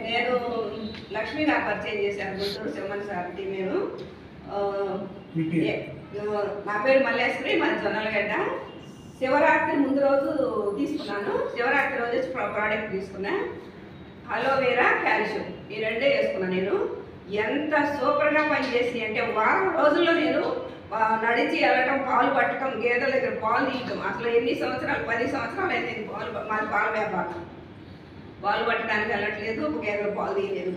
నేను లక్ష్మీ గారు పరిచయం చేశాను గుంటూరు సింహన్ సార్కి. నేను నా పేరు మల్లేశ్వరి, మన జొన్నలగడ్డ. శివరాత్రి ముందు రోజు తీసుకున్నాను. శివరాత్రి రోజు వచ్చి ప్రోడక్ట్ తీసుకున్నా. అలోవేరా, కాల్షియం ఈ రెండే వేసుకున్నాను. నేను ఎంత సూపర్గా పనిచేసి అంటే వారం రోజుల్లో నేను నడిచి వెళ్ళటం, పాలు పట్టడం, గేదెల దగ్గర పాలు తీయటం. అసలు ఎన్ని సంవత్సరాలు, 10 సంవత్సరాలు అయితే మాది పాల వ్యాపారం. పాలు పట్టడానికి వెళ్ళట్లేదు, గేదెల పాలు తీయలేదు.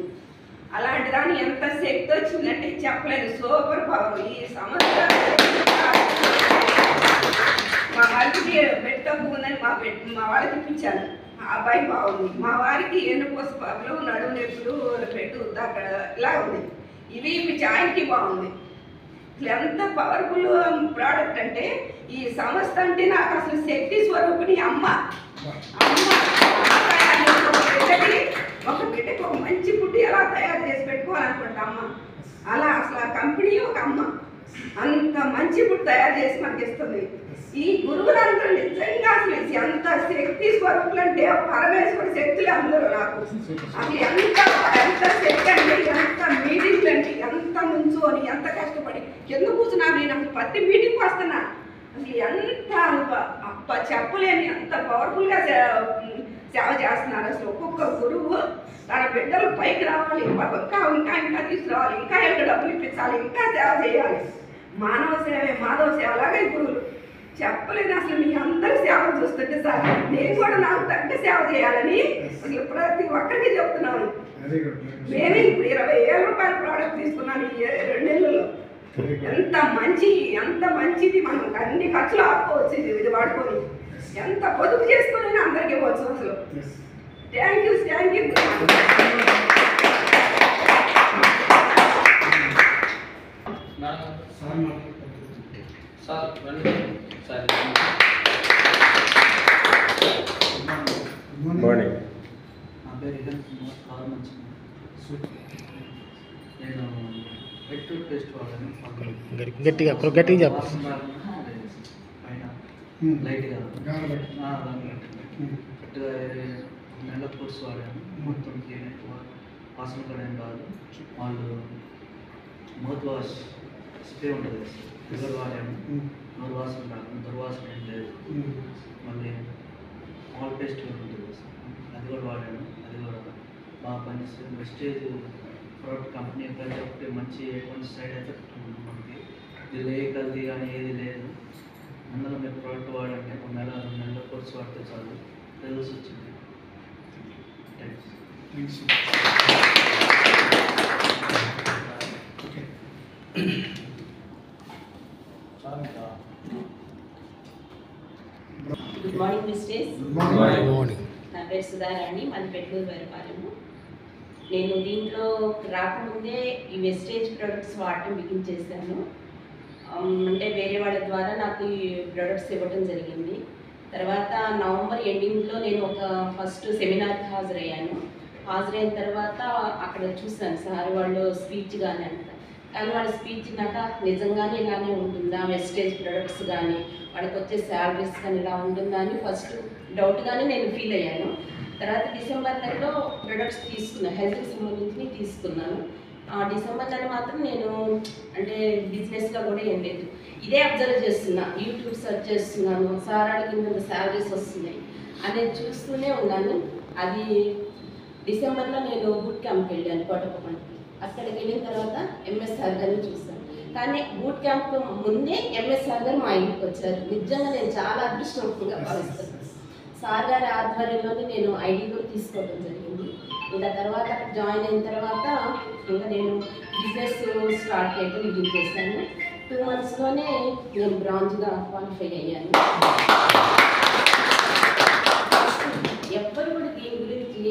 అలాంటి దాన్ని ఎంత శక్తి వచ్చిందంటే చెప్పలేదు. Super power. ఈ సంవత్సరం మా వారికి బెడ్ తక్కువ ఉందని మా వాళ్ళకి ఇప్పించాను. ఆ అబ్బాయి బాగుంది. మా వారికి ఎన్నుకోస పాపలు, నడుము నొప్పులు, పెట్టు అక్కడ ఇలా ఉంది. ఇవి చాయ్కి బాగుంది. ఎంత పవర్ఫుల్ ప్రోడక్ట్ అంటే ఈ సంస్థ అంటే నాకు అసలు శక్తి స్వరూపిణి అమ్మ. ఒక బిడ్డకి ఒక మంచి ఫుడ్ ఎలా తయారు చేసి పెట్టుకోవాలనుకుంటా అమ్మ. అలా అసలు ఆ కంపెనీ ఒక అమ్మ. అంత మంచి ఫుడ్ తయారు చేసి మనకి ఇస్తుంది. ఈ గురువులందరూ నిజంగా అసలు ఎంత శక్తి స్వరూపులు అంటే పరమేశ్వర శక్తులు అందరూ నాకు. అసలు ఎంత శక్తి అంటే, ఎంత మీటింగ్లు అంటే, ఎంత నుంచోని, ఎంత కష్టపడి కింద కూర్చున్నా. నేను అసలు ప్రతి మీటింగ్కి వస్తున్నా. అసలు ఎంత చెప్పలేని అంత పవర్ఫుల్గా సేవ చేస్తున్నారు. అసలు ఒక్కొక్క గురువు తన బిడ్డలు పైకి రావాలి, ఇంకా ఇంకా ఇంకా తీసుకురావాలి, ఇంకా ఎంత డబ్బులు ఇప్పించాలి, ఇంకా సేవ చేయాలి. మానవ సేవే మాధవ సేవ అలాగే గురువులు చెప్పలేదు. అసలు మీ అందరి సేవలు చూస్తుంటే సార్ నేను కూడా నాకు తగ్గ సేవ చేయాలని అసలు ప్రతి ఒక్కరికి చెప్తున్నాను. నేనే ఇప్పుడు 20,000 రూపాయల ప్రోడక్ట్ తీసుకున్నాను ఈ 2 నెలల్లో. ఎంత మంచిది. మనం అన్ని ఖర్చులు ఆపుకోవచ్చు ఇది వాడుకొని. ఎంత పొదుపు చేసుకొని అందరికి ఇవ్వచ్చు. అసలు థ్యాంక్ యూ. మార్నింగ్. నా పేరు నేను హెడ్ టు టెస్ట్ వాళ్ళని గట్టిగా చెప్పు. పైన లైట్గా కరెక్ట్గా నెల కోర్స్ వాడాను. మొత్తం క్లీన్ వాసన కూడా ఏం కాదు. వాళ్ళు మౌత్ వాష్ స్ప్రే ఉంటుంది, ఫిగర్ వాడాను. నోరు వాసన రాదు, దుర్వాసన ఏం లేదు. మళ్ళీ ఆల్ టెస్ట్ ఉంటుంది, అది కూడా వాడాను. అది కూడా బాగా పనిచేస్తుంది. వెస్టేజ్ ప్రోడక్ట్ కంపెనీ ప్రతి ఒక్కటి మంచి ఎటువంటి సైడ్ ఎఫెక్ట్ ఉంది మనకి. దీనిలో ఏ కల్తీ కానీ ఏది లేదు. అందులో మీరు ప్రోడక్ట్ వాడండి. 1 నెల 2 నెలల కోర్స్ వాడితే చాలు, రిజల్ట్స్ వచ్చింది. Good morning misters. మార్నింగ్. నా పేరు సుధారాణి, మన పెట్టుబడి వ్యాపారము. నేను దీంట్లో రాకముందే ఈ వెస్టేజ్ ప్రొడక్ట్స్ వాడటం బిగిన్ చేశాను. అంటే వేరే వాళ్ళ ద్వారా నాకు ఈ ప్రొడక్ట్స్ ఇవ్వడం జరిగింది. తర్వాత నవంబర్ ఎండింగ్లో నేను ఒక ఫస్ట్ సెమినార్కి హాజరయ్యాను. హాజరైన తర్వాత అక్కడ చూసాను సార్ వాళ్ళు స్పీచ్ కానీ అంట. కానీ వాళ్ళ స్పీచ్ నాకు నిజంగానే ఇలానే ఉంటుందా, వెస్టేజ్ ప్రొడక్ట్స్ కానీ వాళ్ళకి వచ్చే శాలరీస్ కానీ ఇలా ఉంటుందా అని ఫస్ట్ డౌట్గానే నేను ఫీల్ అయ్యాను. తర్వాత డిసెంబర్ నెలలో ప్రొడక్ట్స్ తీసుకున్నాను, హెల్త్కి సంబంధించి తీసుకున్నాను. ఆ డిసెంబర్ నెల మాత్రం నేను అంటే బిజినెస్గా కూడా ఏం లేదు, ఇదే అబ్జర్వ్ చేస్తున్నా. యూట్యూబ్ సెర్చ్ చేస్తున్నాను, సార్ కింద శాలరీస్ వస్తున్నాయి అనేది చూస్తూనే ఉన్నాను. అది డిసెంబర్లో నేను బూట్ క్యాంప్కి వెళ్ళాను కోటప్పకొండకి. అక్కడికి వెళ్ళిన తర్వాత ఎంఎస్ఆర్ గారిని చూశాను. కానీ బూట్ క్యాంప్ ముందే ఎంఎస్ఆర్ గారు మా ఇంటికి వచ్చారు. నిజంగా నేను చాలా అదృష్టవంతంగా భావిస్తాను. సార్ గారి ఆధ్వర్యంలోనే నేను ఐడి కూడా తీసుకోవడం జరిగింది. ఇంకా తర్వాత జాయిన్ అయిన తర్వాత ఇంకా నేను బిజినెస్ స్టార్ట్ చేయడం బిగిన్ చేశాను. 2 మంత్స్లోనే నేను బ్రాంచ్గా క్వాలిఫై అయ్యాను. ఎవ్వరు కూడా దీని గురించి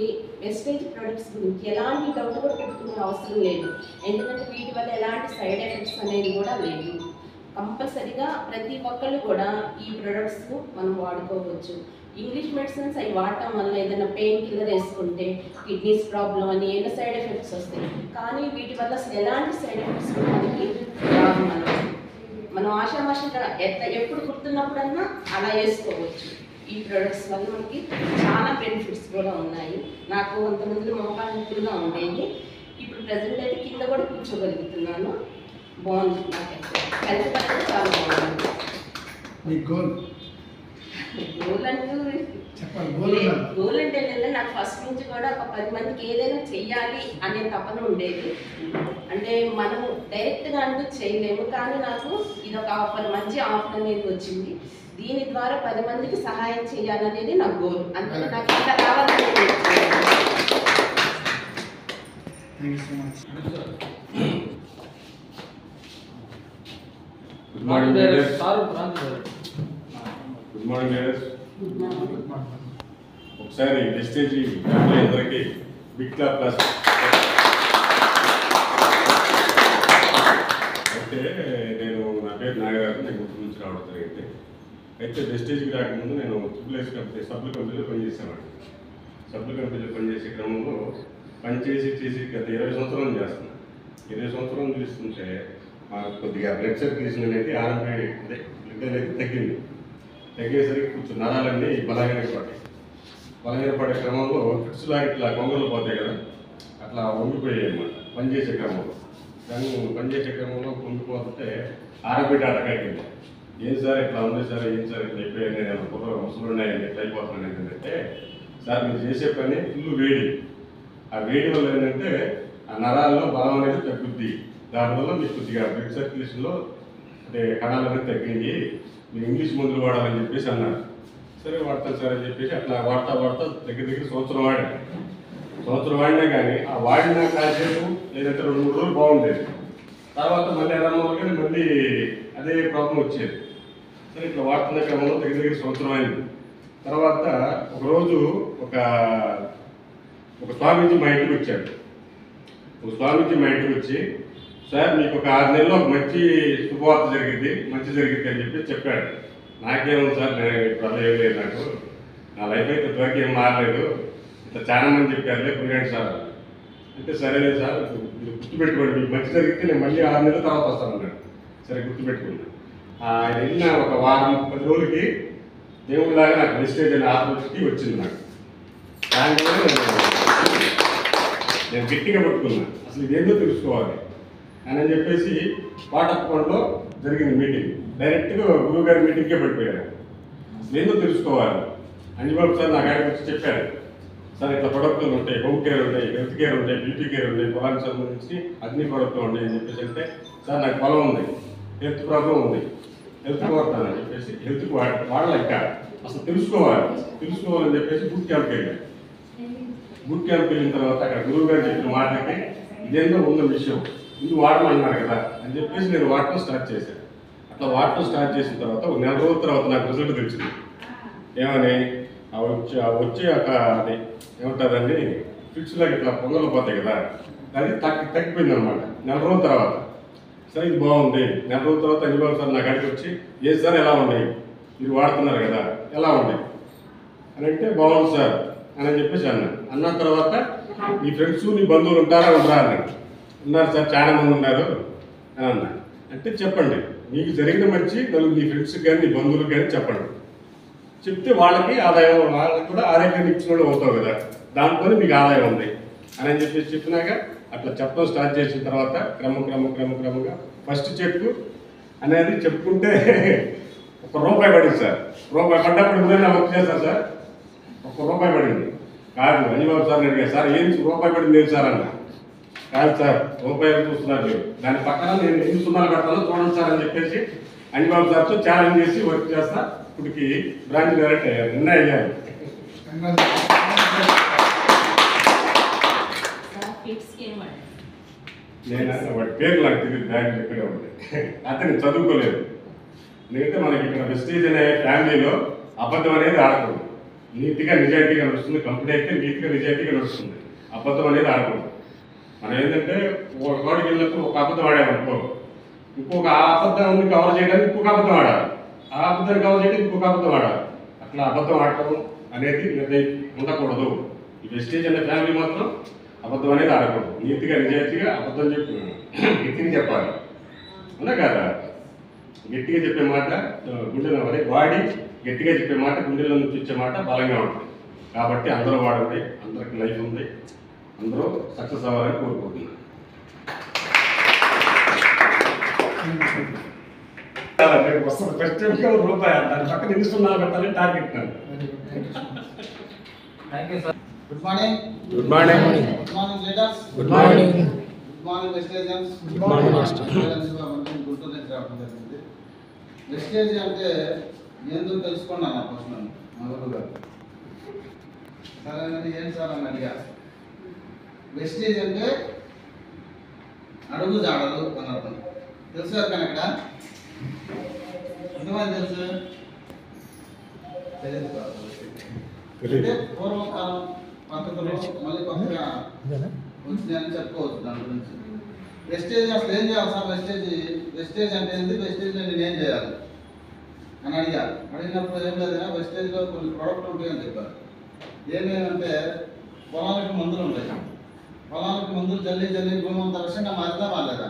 వెస్టేజ్ ప్రొడక్ట్స్ గురించి ఎలాంటి డౌట్ కూడా పెట్టుకునే అవసరం లేదు. ఎందుకంటే వీటి వల్ల ఎలాంటి సైడ్ ఎఫెక్ట్స్ అనేది కూడా లేదు. కంపల్సరీగా ప్రతి ఒక్కళ్ళు కూడా ఈ ప్రొడక్ట్స్ మనం వాడుకోవచ్చు. ఇంగ్లీష్ మెడిసిన్స్ అవి వాడటం వల్ల ఏదైనా పెయిన్ కిల్లర్ వేసుకుంటే కిడ్నీస్ ప్రాబ్లం అని ఏమైనా సైడ్ ఎఫెక్ట్స్ వస్తాయి. కానీ వీటి వల్ల అసలు ఎలాంటి సైడ్ ఎఫెక్ట్స్ మనకి మనం ఆషామాషిగా ఎప్పుడు గుర్తున్నప్పుడన్నా అలా వేసుకోవచ్చు. ఈ ప్రొడక్ట్స్ వల్ల మనకి చాలా బెనిఫిట్స్ కూడా ఉన్నాయి. నాకు అంతమంది మోకాలు నొప్పులుగా ఉండేది, ఇప్పుడు ప్రజెంట్ అయితే కింద కూడా కూర్చోగలుగుతున్నాను. బాగుంది, నాకైతే హెల్త్ పరంగా చాలా బాగుంది. మీ గోల్ గోల్ అంటూ చెప్పండి. గోల్ అంటే ఏంటంటే నాకు ఫస్ట్ నుంచి కూడా ఒక 10 మందికి ఏదైనా చెయ్యాలి అనే తపన ఉండేది. అంటే మనము డైరెక్ట్గా అంటూ చేయలేము, కానీ నాకు ఇది ఒక ఆఫర్, మంచి ఆఫర్ అనేది వచ్చింది. దీని ద్వారా 10 మందికి సహాయం చేయాలనేది నా గోల్. అందుకే నాకు ఇంత రావాలని గుడ్ మార్నింగ్ లీడర్స్. ఒకసారి వెస్టేజ్ ఫ్యామిలీ అందరికీ బిగ్ క్లాప్ ప్లస్. అయితే నా పేరు నాగరాజు, నేను గుంటూరు నుంచి రావడం జరిగింది. అయితే వెస్టేజ్కి రాకముందు నేను ట్రిపుల్ కంపెనీ సబ్బుల కంపెనీలో పనిచేసామండి. సబ్బుల కంపెనీలో పనిచేసే క్రమంలో చేసి గత 20 సంవత్సరాలు చేస్తున్నాను. 20 సంవత్సరాలు చూస్తుంటే కొద్దిగా బ్లడ్ సర్క్యులేషన్ అనేది ఆరంభ బ్లడ్ అనేది తగ్గేసరికి కొంచెం నరాలన్నీ బలహీన పడే క్రమంలో ఫిట్స్ లాగా ఇట్లా కొంగలు పోతాయి కదా, అట్లా వంగిపోయాయి అన్నమాట పనిచేసే క్రమంలో. కానీ పనిచేసే క్రమంలో వంగిపోతుంటే ఆరంభ అటకాకింది. ఏం సార్ ఇట్లా ఉంది సార్, ఏం సార్ ఇట్లా అయిపోయాయి, నేను ముసలు ఉన్నాయని ఎట్లా అయిపోతున్నాను ఏంటంటే, సార్ మీరు చేసే పని ఫుల్ వేడి, ఆ వేడి వల్ల ఏంటంటే ఆ నరాల్లో బలం అనేది తగ్గుద్ది, దానివల్ల మీకు కొద్దిగా బ్లడ్ సర్క్యులేషన్లో అంటే కణాలు అనేది తగ్గింది, మీరు ఇంగ్లీష్ మందులు వాడాలని చెప్పేసి అన్నారు. సరే వాడతాను సార్ అని చెప్పేసి అట్లా వాడతా దగ్గర సంవత్సరం వాడినా కానీ ఆ వాడిన కాసేపు లేదంటే 2-3 రోజులు బాగుండేది. తర్వాత మళ్ళీ ఎలా కానీ మళ్ళీ అదే ప్రాబ్లం వచ్చేది. సరే ఇట్లా వాడుతున్న క్రమంలో దగ్గర సంవత్సరం అయింది. తర్వాత ఒకరోజు ఒక స్వామీజీ మా ఇంటికి వచ్చాడు. వచ్చి సార్ మీకు ఒక 6 నెలల్లో ఒక మంచి శుభవార్త మంచి జరిగింది అని చెప్పాడు. నాకేమో సార్ నేను ఇప్పుడు అలా ఏం లేదు, నాకు నా లైఫ్ అయితే ఇంతవరకు ఏం మారలేదు, ఇంత చాలా మంది చెప్పారులే పోయాడు సార్ అంటే, సరేలేదు సార్ మీరు గుర్తుపెట్టుకోండి, మీకు మంచి జరిగితే నేను మళ్ళీ 6 నెలల తర్వాత వస్తానన్నాడు. సరే గుర్తుపెట్టుకున్నాను. ఆయన వెళ్ళిన ఒక వారం 10 రోజులకి దేవుడిలాగా నాకు వెస్టేజ్ అనే ఆపర్చునిటీ వచ్చింది నాకు. దానివల్ల నేను గట్టిగా పట్టుకున్నాను, అసలు ఇదేందో తెలుసుకోవాలి అని చెప్పేసి వాటప్పంలో జరిగింది మీటింగ్. డైరెక్ట్గా గురువు గారి మీటింగ్కే పడిపోయారు. అసలు ఏందో తెలుసుకోవాలి. అంజబాబు సార్ నా గారికి వచ్చి చెప్పారు, సార్ ఇట్లా ప్రొడక్ట్లు ఉంటాయి, హోమ్ కేర్ ఉంటాయి, హెల్త్ కేర్ ఉంటాయి, బ్యూటీ కేర్ ఉంటాయి, పొలానికి సంబంధించి అన్ని ప్రొడక్ట్లు ఉంటాయి అని చెప్పేసి అంటే, సార్ నాకు పొలం ఉంది, హెల్త్ ప్రాబ్లం ఉంది, హెల్త్ వాడతానని చెప్పేసి హెల్త్కి వాడలేక అసలు తెలుసుకోవాలని చెప్పేసి బూట్ క్యాంప్కి వెళ్ళాను. బూట్ క్యాంప్కి వెళ్ళిన తర్వాత అక్కడ గురువు గారు చెప్పిన మాటలకి ఇదేందో ఉన్న విషయం, ఇది వాడమన్నారు కదా అని చెప్పేసి నేను వాడటం స్టార్ట్ చేశాను. అట్లా వాడటం స్టార్ట్ చేసిన తర్వాత ఒక 4 రోజుల తర్వాత నాకు రిజల్ట్ తెలిసింది. ఏమని వచ్చే ఒక అది ఏమంటారండి ఫిట్స్ లాగా ఇట్లా పొంగలు పోతాయి కదా, అది తగ్గిపోయింది అనమాట 4 రోజుల తర్వాత. సరే ఇది బాగుంది. 4 రోజుల తర్వాత అంజబాబు సార్ నా కాడికి వచ్చి, ఏ సార్ ఎలా ఉన్నాయి, మీరు వాడుతున్నారు కదా ఎలా ఉన్నాయి అని అంటే, బాగుంది సార్ అని చెప్పేసి అన్న తర్వాత నీ ఫ్రెండ్స్ నీ బంధువులు ఉంటారా అన్నాడు. ఉన్నారు సార్, చాలా మంది ఉన్నారు అని అన్నా. అంటే చెప్పండి, మీకు జరిగిన మంచి నీ ఫ్రెండ్స్కి కానీ నీ బంధువులకు కానీ చెప్పండి, చెప్తే వాళ్ళకి ఆదాయం, వాళ్ళకి కూడా ఆరోగ్యాన్ని ఇచ్చిన వాళ్ళు అవుతావు కదా, దాంతో మీకు ఆదాయం ఉంది అని చెప్పేసి చెప్పినాక అట్లా చెప్పడం స్టార్ట్ చేసిన తర్వాత క్రమంగా ఫస్ట్ చెక్ అనేది చెప్పుకుంటే ₹1 పడింది సార్. రూపాయి పడ్డప్పుడు ముందే వర్క్ చేస్తారు సార్, ₹1 పడింది. కాదు అంజబాబు సార్ అడిగా, సార్ ఏం ₹1 పడింది ఏం సార్ అన్న. కాదు సార్ రూపాయలు చూస్తున్నారు మీరు, దాని పక్కన నేను ఎన్ని సున్నాలు పెడతానో చూడండి సార్ అని చెప్పేసి అంజబాబు సార్తో ఛాలెంజ్ చేసి వర్క్ చేస్తా. ఇప్పటికి బ్రాంచ్ డైరెక్టర్ అయ్యారు, నిన్న అయ్యారు. నేను వాడి పేరు నాకు తెలియదు, బ్రాంచ్ ఎక్కడ ఉంది, అతను చదువుకోలేదు. ఎందుకంటే మనకి ఇక్కడ వెస్టేజ్ అనే ఫ్యామిలీలో అబద్ధం అనేది ఆడకూడదు, నీతిగా నిజాయితీగా నడుస్తుంది. కంపెనీ అయితే నీతిగా నిజాయితీగా నడుస్తుంది, అబద్ధం అనేది ఆడకూడదు. మనం ఏంటంటే ఒక చోటుకి వెళ్ళినప్పుడు ఒక అబద్ధం ఆడామనుకో, ఇంకొక ఆ అబద్ధాన్ని కవర్ చేయడానికి ఇంకొక అబద్ధం ఆడాలి, ఆ అబద్ధాన్ని కవర్ చేయడానికి ఇంకొక అబద్ధం ఆడాలి. అట్లా అబద్ధం ఆడటం అనేది ఉండకూడదు. ఈ వెస్టేజ్ అనే ఫ్యామిలీ మాత్రం అబద్ధం అనేది ఆడకూడదు, నీతిగా నిజాయితీగా అబద్ధం గట్టిగా చెప్పాలి. అవునా కదా, గట్టిగా చెప్పే మాట గుండె వాడి గట్టిగా చెప్పే మాట గుండెల్లో నుంచి వచ్చే మాట బలంగా ఉంటుంది. కాబట్టి అందరూ వాడండి, అందరికి లైఫ్ ఉంది, అందరూ సక్సెస్ అవ్వాలని కోరుకుంటున్నాను. ఫస్ట్ రూపాయి దాని పక్కన ఎన్ని సున్నాలు పెట్టాలని టార్గెట్ నన్ను. Good morning. Good morning. Good morning leaders. Good morning. Good morning వెస్టేజియన్స్. Good morning master. Guntur నుంచి రావడం జరిగింది. వెస్టేజ్ అంటే ఏందో తెలుసుకున్నాను నా కోసం మా గురువు గారు. సరే ఏం సార్ అని అడిగా. వెస్టేజ్ అంటే అడుగు జాడలు అని అర్థం. తెలుసు కానీ అక్కడ ఎంతమంది తెలుసు? తెలియదు కాదు. అంటే పూర్వకాలం పద్ధతులు మళ్ళీ కొత్తగా వచ్చినాయని చెప్పుకోవచ్చు దాని గురించి. వెస్టేజ్ అసలు ఏం చేయాలి సార్? వెస్టేజ్ అంటే ఏంటి? వెస్టేజ్ నేనేం చేయాలి అని అడిగినప్పుడు ఏం లేదా వెస్టేజ్లో కొన్ని ప్రోడక్ట్ ఉంటాయని చెప్పారు. ఏమేమంటే పొలాలకు మందులు ఉంటాయి. పొలాలకు మందులు జల్లి భూమి అంత విషయంగా మారిదా మారలేదా?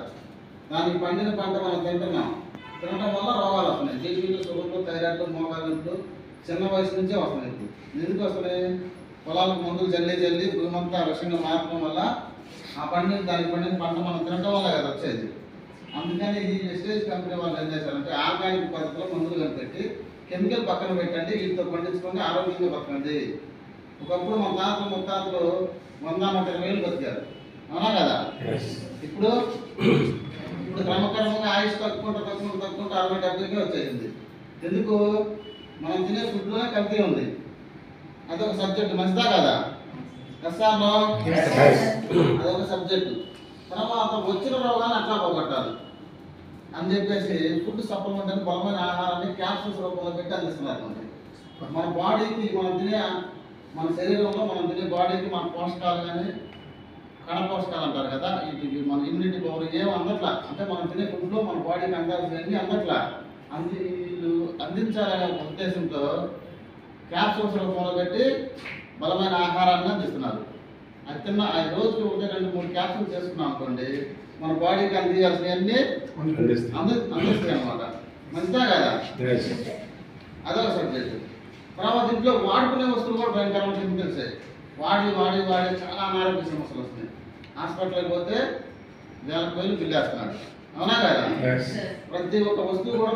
దానికి పండిన పంట మనం తినటం వల్ల రోగాలు వస్తున్నాయి. బీపీలు, షుగర్లు, థైరాయిడ్లు, మోకాళ్ళు చిన్న వయసు నుంచే వస్తున్నాయి. ఎందుకు వస్తున్నాయి? పొలాలకు మందులు జల్లి భూమి అంతా విషయంగా మారడం వల్ల దానికి పండిన పంట మనం తినటం వల్ల కదా వచ్చేది. అందుకని ఈ వెస్టేజ్ కంపెనీ వాళ్ళు ఏం చేశారంటే ఆర్గానిక్ పద్ధతిలో మందులు కనిపెట్టి కెమికల్ పక్కన పెట్టండి, వీటితో పండించుకొని ఆరోగ్యంగా బతకండి. ఒకప్పుడు మన తాతలు ముత్తాతలు 100-120 బతికారు, అవునా కదా? ఇప్పుడు క్రమక్రమంగా ఆయుష్ తక్కువ 60-70కే వచ్చేసింది. ఎందుకు? మనం తినే ఫుడ్లోనే కల్తీ ఉంది. అదొక సబ్జెక్ట్, మంచిదా కదా? కష్టాల్లో అదొక సబ్జెక్టు. తర్వాత వచ్చిన రోగాన్ని అట్లా పోగొట్టాలి అని చెప్పేసి ఫుడ్ సప్లిమెంట్ అని బలమైన ఆహారాన్ని క్యాప్సూల్స్ రూపంలో పెట్టి అందిస్తున్నారు. మన బాడీకి మన శరీరంలో మనం తినే బాడీకి మన పోషకాలు కానీ కణ పోషకాలు అంటారు కదా, ఇది మన ఇమ్యూనిటీ పవర్ ఏం అందట్లా. అంటే మనం తినే ఫుడ్లో మన బాడీకి అందాల్సినవి అందట్లా. అందించాలనే ఉద్దేశంతో క్యాప్సూల్స్ రూపంలో పెట్టి బలమైన ఆహారాన్ని అందిస్తున్నారు. అది రోజుకి 1-2-3 క్యాప్సూల్స్ చేసుకున్నాం అనుకోండి, మన బాడీకి అందించాల్సినవన్నీ అందిస్తాయి అన్నమాట. మంచిదా కదా? అదొక సబ్జెక్ట్. తర్వాత ఇంట్లో వాడుకునే వస్తువులు కూడా భయంకరమైన కెమికల్స్ వాడి చాలా అనారోగ్య సమస్యలు వస్తున్నాయి. హాస్పిటల్కి పోతే 1000 బిల్లు వేస్తున్నాడు, అవునా కదా? ప్రతి ఒక్క వస్తువు కూడా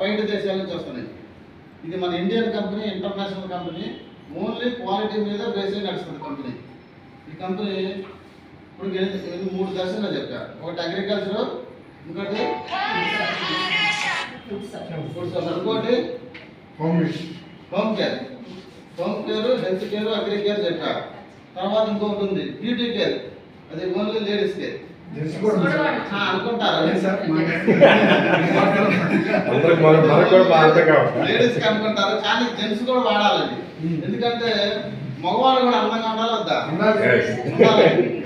బయట దేశాల నుంచి వస్తున్నాయి. ఇది మన Indian company, international company, only quality మీద బేస్ అయి నడుస్తుంది కంపెనీ. ఈ కంపెనీ ఇప్పుడు 3 దశలో చెప్పా. ఒకటి అగ్రికల్చర్, ఇంకోటి ఇంకోటి home care, health care, agri care చెప్పా. తర్వాత ఇంకొకటి ఉంది బ్యూటీ కేర్, అది ఓన్లీ లేడీస్ కేర్ అనుకుంటారు. లేడీస్ కి అనుకుంటారు కానీ జెంట్స్ కూడా వాడాలి. ఎందుకంటే మగవాళ్ళు కూడా అందంగా ఉండాలి వద్దా?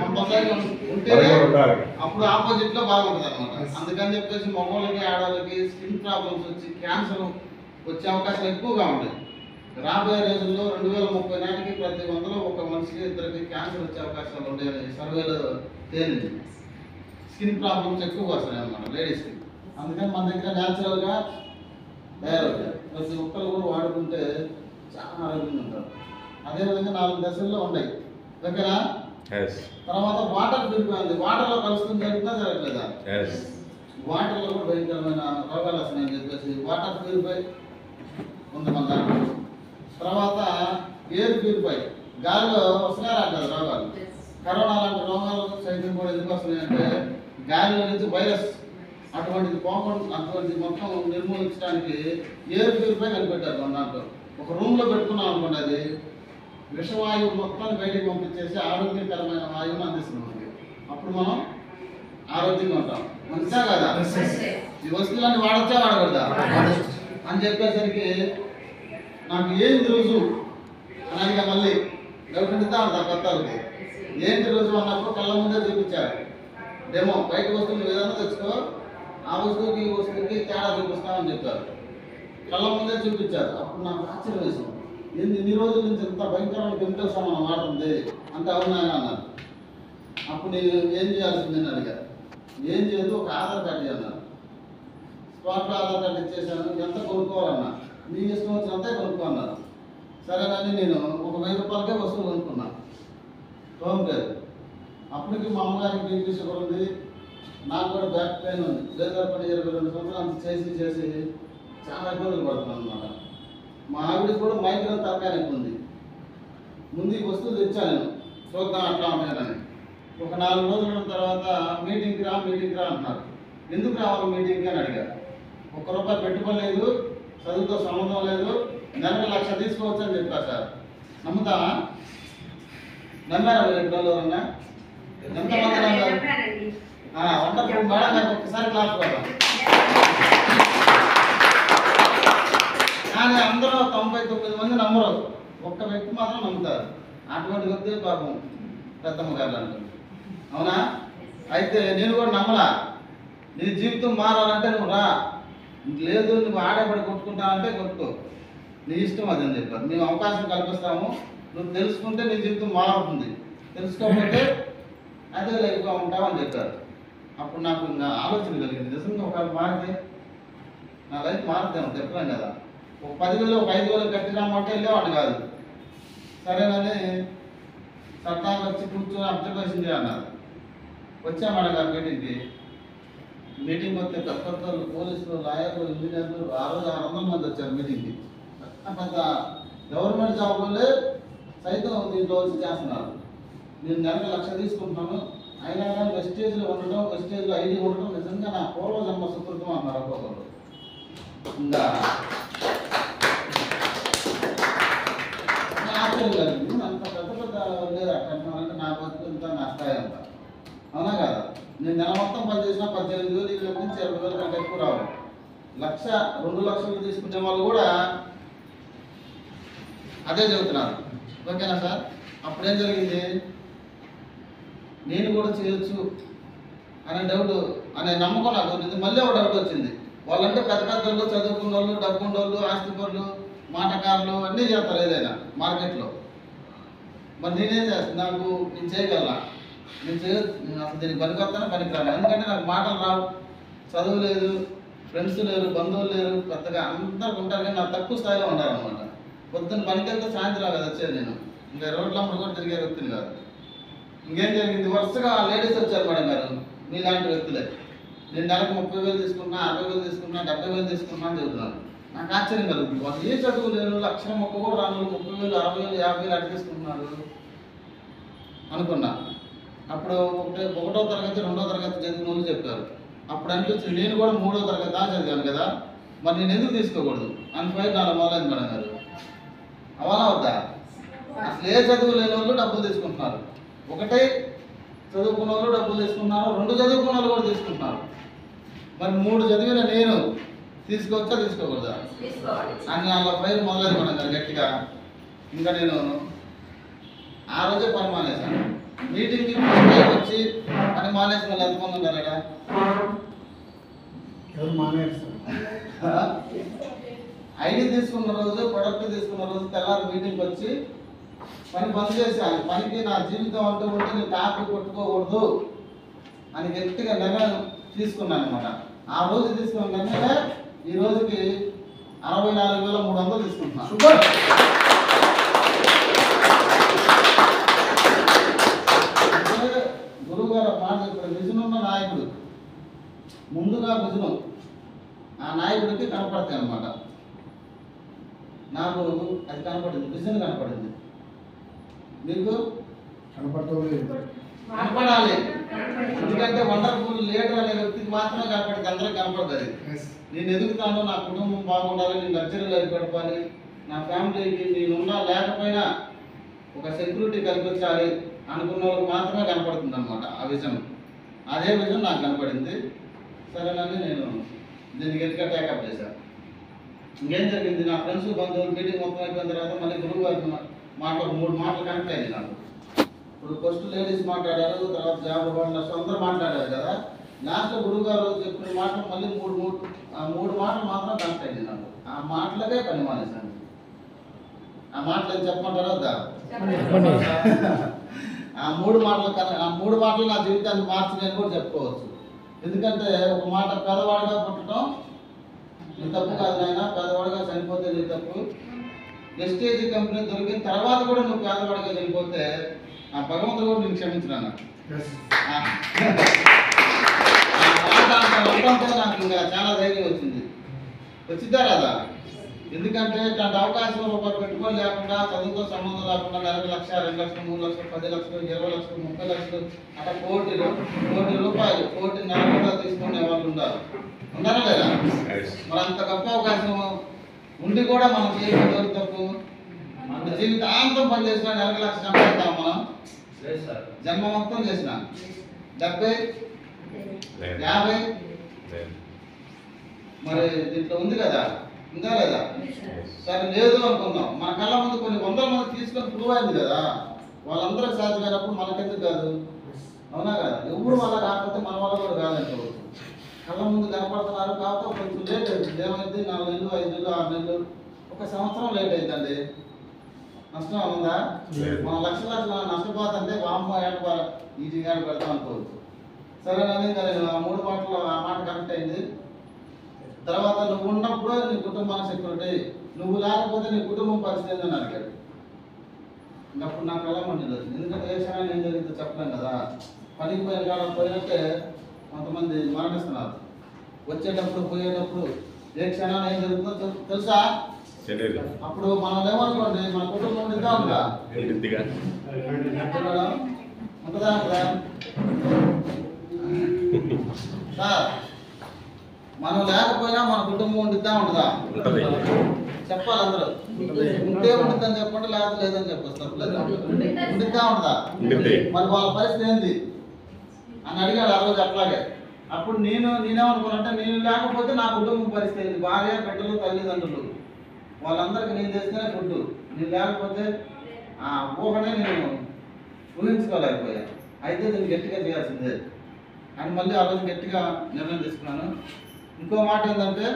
కంపల్సరీ ఉంటేనే అప్పుడు ఆపోజిట్ లో బాగుంటుంది అనమాట. అందుకని చెప్పేసి మగవాళ్ళకి ఆడవాళ్ళకి స్కిన్ ప్రాబ్లమ్స్ వచ్చి క్యాన్సర్ వచ్చే అవకాశాలు ఎక్కువగా ఉంటాయి. రాబోయే రోజుల్లో 2030 నాటికి ప్రతి 100లో 1 మనిషికి 2కి క్యాన్సర్ వచ్చే అవకాశాలు ఉంటాయని సర్వేలో తేలింది. స్కిన్ ప్రాబ్లమ్స్ ఎక్కువగా వస్తాయి అన్నమాట లేడీస్కి. అందుకని మన దగ్గర న్యాచురల్గా తయారవుతాయి. ప్రతి ఒక్కరు కూడా వాడుకుంటే చాలా ఆరోగ్యంగా ఉంటారు. అదేవిధంగా 4 దశల్లో ఉన్నాయి దగ్గర. తర్వాత వాటర్ ప్యూరిఫై ఉంది. వాటర్లో కలుస్తుంది, జరుగుతుందా జరగట్లేదా? వాటర్లో కూడా భయంకరమైన రోగాలు వస్తున్నాయని చెప్పేసి వాటర్ ప్యూరిఫై ఉంది మన దాంట్లో. తర్వాత ఎయిర్ ప్యూరిఫై, గాలిలో వస్తున్నాయి రాట్లేదు రోగాలు. కరోనా లాంటి రోగాలు సైతం కూడా ఎందుకు వస్తున్నాయంటే గాలిలో నుంచి వైరస్ అటువంటిది మొత్తం నిర్మూలించడానికి ఎయిర్ ప్యూరిఫై కనిపెట్టారు మన దాంట్లో. ఒక రూమ్లో పెట్టుకున్నాం అనుకోండి, అది విషవాయువు మొత్తాన్ని బయటికి పంపించేసి ఆరోగ్యకరమైన వాయువుని అందిస్తుంది. అప్పుడు మనం ఆరోగ్యంగా ఉంటాం. మంచిదా కదా? ఈ వస్తువులన్నీ వాడచ్చా వాడకూడదా అని చెప్పేసరికి నాకు ఏంటి రుజువు అని అడిగా. మళ్ళీ డౌట్ ఉంటుందా కొత్త ఏంటి రుజువు అన్నప్పుడు కళ్ళ ముందే చూపించారు డెమో. బయట వస్తువులు ఏదైనా తెచ్చుకో, ఆ వస్తువుకి ఈ వస్తువుకి తేడా చూపిస్తామని చెప్పారు. కళ్ళ ముందే చూపించారు. అప్పుడు నాకు ఆశ్చర్యం వేసింది. ఇన్ని రోజుల నుంచి ఎంత భయంకరమైన కెమికల్స్ మనం వాడుతుంది అంత అవునాయని అన్నారు. అప్పుడు నేను ఏం చేయాల్సిందని అడిగారు. ఏం చేయదు, ఒక ఆధార్ కార్డు అన్నారు. స్పాట్లో ఆధార్ కార్డు ఇచ్చేసాను. ఎంత కొనుక్కోవాలన్నా మీ ఇష్టం వచ్చినంత కొనుక్కున్నారు. సరేనని నేను ఒక 1000 రూపాయలకే వస్తువులు కొనుక్కున్నాను హోమ్ కేర్. అప్పటికి మా అమ్మగారికి బీపీ షుగర్ ఉంది, నాకు కూడా బ్యాక్ పెయిన్ ఉంది. లేదర్ పని 22 సంవత్సరాలు చేసి చాలా ఇబ్బందులు పడుతున్నాను అనమాట. మా ఆవిడకి కూడా మైగ్రేన్ తరకాయ ఉంది. ముందు ఈ వస్తువులు తెచ్చాను నేను, చూద్దాం అట్లా ఉంటానని. ఒక 4 రోజుల తర్వాత మీటింగ్కి రా అంటున్నారు. ఎందుకు రావాలి మీటింగ్కి అని అడిగారు. ₹1 పెట్టుబడి లేదు, చదువుతో సంబంధం లేదు, నెలకు 1,00,000 తీసుకోవచ్చు అని చెప్పారు సార్. నమ్ముతామా? నమ్మారా మీరు ఎప్పుడు ఎవరన్నా? ఎంతమంది నమ్మారు? వండర్ఫుల్ మేడం గారికి ఒక్కసారి క్లాస్ కొడదాం. కానీ అందరూ 99 మంది నమ్మరు, ఒక్క వ్యక్తి మాత్రం నమ్ముతారు. అటువంటి వ్యక్తి పాపం పెద్దమ్మ గారు అంటారు. అవునా? అయితే నేను కూడా నమ్మలా. నీ జీవితం మారాలంటే నువ్వు రా, లేదు నువ్వు ఆడపడి కొట్టుకుంటానంటే కొట్టుకో, నీ ఇష్టం అది అని చెప్పారు. మేము అవకాశం కల్పిస్తాము, నువ్వు తెలుసుకుంటే నీ జీవితం మారుతుంది, తెలుసుకోకపోతే అదే లైఫ్గా ఉంటావు అని చెప్పారు. అప్పుడు నాకు ఇంకా ఆలోచన కలిగింది, నిజంగా ఒకవేళ మారితే నా లైఫ్ మారుతాను చెప్పలేం కదా. ఒక 10,000 ఒక 5,000 కట్టినామంటే వెళ్ళేవాడు కాదు. సరేనని సర్దార్ వచ్చి కూర్చొని అబ్జర్వేషన్ చేయాలన్నారు. వచ్చామన్న గారు మీటింగ్ వస్తే పెద్ద పోలీసులు, లాయర్లు, ఇంజనీర్లు ఆ రోజు 600 మంది వచ్చారు మీటింగ్కి. పెద్ద గవర్నమెంట్ జాబ్లోనే సైతం దీంట్లో వచ్చి చేస్తున్నారు. నేను నెలకు 1,00,000 తీసుకుంటున్నాను, అయినా కానీ వెస్టేజ్లో ఉండడం, వెస్టేజ్లో ఐడి ఉండడం నిజంగా నా పూర్వజన్మ సుకృతం అన్నారు ఒక్కొక్కరు. ఇంకా ఆశ్చర్యం కలిగింది. అంత పెద్ద లేదు అట్లంటే నా బతుకు ఇంత నా స్థాయి అంత. అవునా కదా? నేను నెల మొత్తం పనిచేసినా 18,000 వీళ్ళ నుంచి 20,000 కంటే ఎక్కువ రావాలి. 1,00,000 2 లక్షలు తీసుకునే వాళ్ళు కూడా అదే చెబుతున్నారు. ఓకేనా సార్? అప్పుడేం జరిగింది, నేను కూడా చేయొచ్చు అనే డౌట్, అనే నమ్మకం నాకు వచ్చింది. మళ్ళీ ఒక డౌట్ వచ్చింది. వాళ్ళంటే పెద్ద వాళ్ళు, చదువుకున్న వాళ్ళు, డబ్బున్న వాళ్ళు, ఆస్తిపరులు, మాటకారులు అన్నీ చేస్తారు ఏదైనా మార్కెట్లో. మరి నేనేం చేస్తాను, నాకు నేను చేయగలనా? నేను అసలు దీనికి పనికొస్తాను పనికిరాను. ఎందుకంటే నాకు మాటలు రావు, చదువు లేదు, ఫ్రెండ్స్ లేరు, బంధువులు లేరు, పెద్దగా అందరు ఉంటారు కానీ నాకు తక్కువ స్థాయిలో ఉండాలన్నమాట. పొద్దున్న పనికి వెళ్తే సాయంత్రం కదా వచ్చేది. నేను ఇంకా రోడ్ల అమ్మడు కూడా తిరిగే వ్యక్తిని కాదు. ఇంకేం జరిగింది, వరుసగా లేడీస్ వచ్చారు మేడం గారు, మీలాంటి వ్యక్తులే. నేను నెలకు 30,000 తీసుకున్నా, 60,000 తీసుకున్నా, 70,000 తీసుకున్నా అని చెబుతున్నాను. నాకు ఆశ్చర్యం కలుగుతుంది. వాళ్ళు ఏ చదువు లేరు, అక్షరం మొక్క కూడా రాను, 30,000, 60,000, 50,000 అటు తీసుకుంటున్నారు అనుకున్నా. అప్పుడు 1వ తరగతి 2వ తరగతి చదివిన వాళ్ళు చెప్పారు. అప్పుడు అనిపించింది నేను కూడా 3వ తరగతి దాకా చదివాను కదా, మరి నేను ఎందుకు తీసుకోకూడదు అని 4 మొదలైంది మేడం గారు. అవలా వద్దా? అసలు ఏ చదువు లేని వాళ్ళు డబ్బులు తీసుకుంటున్నారు. ఒకటే చదువుకున్న వాళ్ళు డబ్బులు తీసుకుంటున్నారు, 2 చదువుకున్న వాళ్ళు కూడా తీసుకుంటున్నారు. మరి 3 చదివిన నేను తీసుకోవచ్చా తీసుకోకూడదా అని అలా పైరు మొదలైంది మేడం గారు గట్టిగా. ఇంకా నేను ఆ రోజే పని మానేశాను. మీటింగ్కి వచ్చి పని మానేసిన వాళ్ళు ఎంతమంది ఉన్నారు ఇక్కడ? ఎవరు మానేరు సార్? ఐడి తీసుకున్న రోజు, ప్రొడక్ట్ తీసుకున్న రోజు తెల్లారి మీటింగ్కి వచ్చి పని బంద్ చేశాను. పనికి నా జీవితం అంటూ ఉంటే నేను టాప్ కొట్టుకోకూడదు అని గట్టిగా నిర్ణయం తీసుకున్నాను అనమాట. ఆ రోజు తీసుకున్న నిర్ణయమే ఈ రోజుకి 64,300 తీసుకుంటున్నాను. సూపర్. గురువు గారు మాట చెప్పారు, విజన్ ఉన్న నాయకుడు ముందుగా విజను ఆ నాయకుడికి కనపడతాయి అన్నమాట. నాకు అది కనపడింది, విజన్ కనపడింది. మీకు కనపడుతుంది. కనపడాలి, ఎందుకంటే వండర్ఫుల్ లీడర్ అనే వ్యక్తికి మాత్రమే కనపడింది, అందరికి కనపడుతుంది. నేను ఎదుగుతాను, నా కుటుంబం బాగుండాలి, నేను లగ్జరీలో గడపాలి, నా ఫ్యామిలీకి నేనున్నా లేకపోయినా ఒక సెక్యూరిటీ కల్పించాలి అనుకున్న వాళ్ళకి మాత్రమే కనపడుతుంది అనమాట ఆ విజన్. అదే విజన్ నాకు కనపడింది. సరేనని నేను దీన్ని గట్టిగా టేకప్ చేశాను. ఇంకేం జరిగింది, నా ఫ్రెండ్స్ బంధువులు మీటింగ్ మొత్తం అయిపోయిన తర్వాత మళ్ళీ గురువు గారి మాటలు 3 మాటలు కనెక్ట్ అయింది నాకు. ఇప్పుడు ఫస్ట్ లేడీస్ మాట్లాడారు, తర్వాత జాబ్ హోల్డర్స్ అందరూ మాట్లాడారు కదా. లాస్ట్ గురువు గారు చెప్పిన మాటలు మళ్ళీ 3 మాటలు మాత్రం కనెక్ట్ అయింది నాకు. ఆ మాటలకే పని మానేశాను. ఆ మాటలు ఏం చెప్పమంటారా వద్దా? ఆ 3 మాటలు నా జీవితాన్ని మార్చినాయని కూడా చెప్పుకోవచ్చు. ఎందుకంటే ఒక మాట పేదవాడిగా పుట్టడం, నీ తప్పు కాదు నాయన, పేదవాడిగా చనిపోతే నీ తప్పు. వెస్టేజ్ కంపెనీ దొరికిన తర్వాత కూడా నువ్వు పేదవాడిగా చనిపోతే ఆ భగవంతుడు కూడా నేను క్షమించినాను. నాకు ఇంకా చాలా ధైర్యం వచ్చింది. వచ్చిద్దా రాదా? ఎందుకంటే ఇట్లాంటి అవకాశం రూపాయలు పెట్టుకొని లేకుండా, చదువుతో సంబంధం లేకుండా నెలకు 1,00,000, 2,00,000, 3,00,000, 10,00,000, 20,00,000, 30,00,000 అట్లా కోటి రూపాయలు, కోటి నెలలుగా తీసుకునే వాళ్ళు ఉన్నారా లేదా? మరి అంత గొప్ప అవకాశం ఉండి కూడా మనం చేయడం తప్పు. మన జీవితాంతం పనిచేసిన నెలకు 1,00,000 సంపాదిస్తాం మనం. జన్మ మొత్తం చేసిన 70, 50 మరి దీంట్లో ఉంది కదా, ఉందా లేదా? సరే లేదు అనుకుందాం. మన కళ్ళ ముందు కొన్ని 100 మంది తీసుకొని ప్రూవ్ అయింది కదా, వాళ్ళందరూ సాధ్యమైనప్పుడు మనకెందుకు కాదు? అవునా కదా? ఎవరు వల్ల కాకపోతే మన వల్ల కూడా కాదంటారు. కళ్ళ ముందు కనపడుతున్నారు కాబట్టి కొంచెం లేట్ అవుతుంది. ఏమైంది? 4 నెలలు, 5 నెలలు, 6 నెలలు, 1 సంవత్సరం లేట్ అవుతుందండి. నష్టం ఉందా? మన లక్షల నష్టపోతుంటే వామ్మ ఈజీ ఏడు పెడతాం అనుకోవచ్చు. సరేనండి, నేను ఆ 3 మాటలు ఆ మాట కరెక్ట్ అయింది. తర్వాత నువ్వు ఉన్నప్పుడు నీ కుటుంబానికి సెక్యూరిటీ, నువ్వు లేకపోతే నీ కుటుంబం పరిస్థితి ఏందని అడిగాడు. అప్పుడు నాకు ఎలా మండిది, ఎందుకంటే ఏ క్షణాన్ని ఏం జరిగిందో చెప్పలేం కదా. పనికి పోయిన కాడ పోయినట్టే కొంతమంది మరణిస్తున్నారు. వచ్చేటప్పుడు పోయేటప్పుడు ఏ క్షణాన్ని ఏం జరుగుతుందో తెలుసా? అప్పుడు మనం ఏమనుకోండి, మన కుటుంబం ఉంటుందా ఉందా? ఉంటుందా ఉందా? సార్, మనం లేకపోయినా మన కుటుంబం ఉంటుందా ఉంటుందా? చెప్పాలి అందరూ. ఉంటే ఉంటుందని చెప్పండి, లేకపోతే లేదని చెప్పచ్చు. తప్పలేదు. ఉంటుందా ఉంటుందా? మరి వాళ్ళ పరిస్థితి ఏంది అని అడిగాడు ఆ రోజు. అట్లాగే అప్పుడు నేనేమనుకున్నానంటే, నేను లేకపోతే నా కుటుంబం పరిస్థితి ఏంది? భార్య, బిడ్డలు, తల్లిదండ్రులు వాళ్ళందరికీ నేను చేస్తేనే ఫుడ్. నేను లేకపోతే ఆ ఊహనే నేను ఊహించుకోలేకపోయాను. అయితే నేను గట్టిగా చేయాల్సిందే అని మళ్ళీ ఆ రోజు గట్టిగా నిర్ణయం తీసుకున్నాను. ఇంకో మాట ఏంటంటే,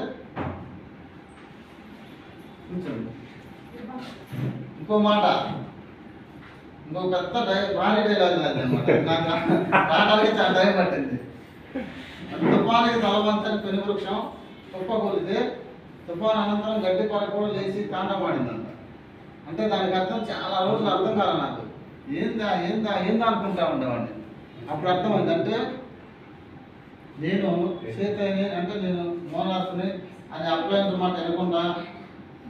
ఇంకో మాట, ఇంకో పెద్ద భారీ డైలాగ్ అనమాట. నాకు రావడానికి చాలా టైం పట్టింది. తుఫానికి తలవంతని పెను వృక్షం కుప్పకూలితే తుఫాన్ అనంతరం గడ్డి పరక కూడా లేచి తాండమాడిందంట. అంటే దానికి అర్థం చాలా రోజులు అర్థం కాదు నాకు. ఏందా అనుకుంటా ఉండేవాడిని. అప్పుడు అర్థమైందంటే, నేను సీతని అంటే నేను మోనార్కుని అని అప్లైన్ మాట వినకుండా,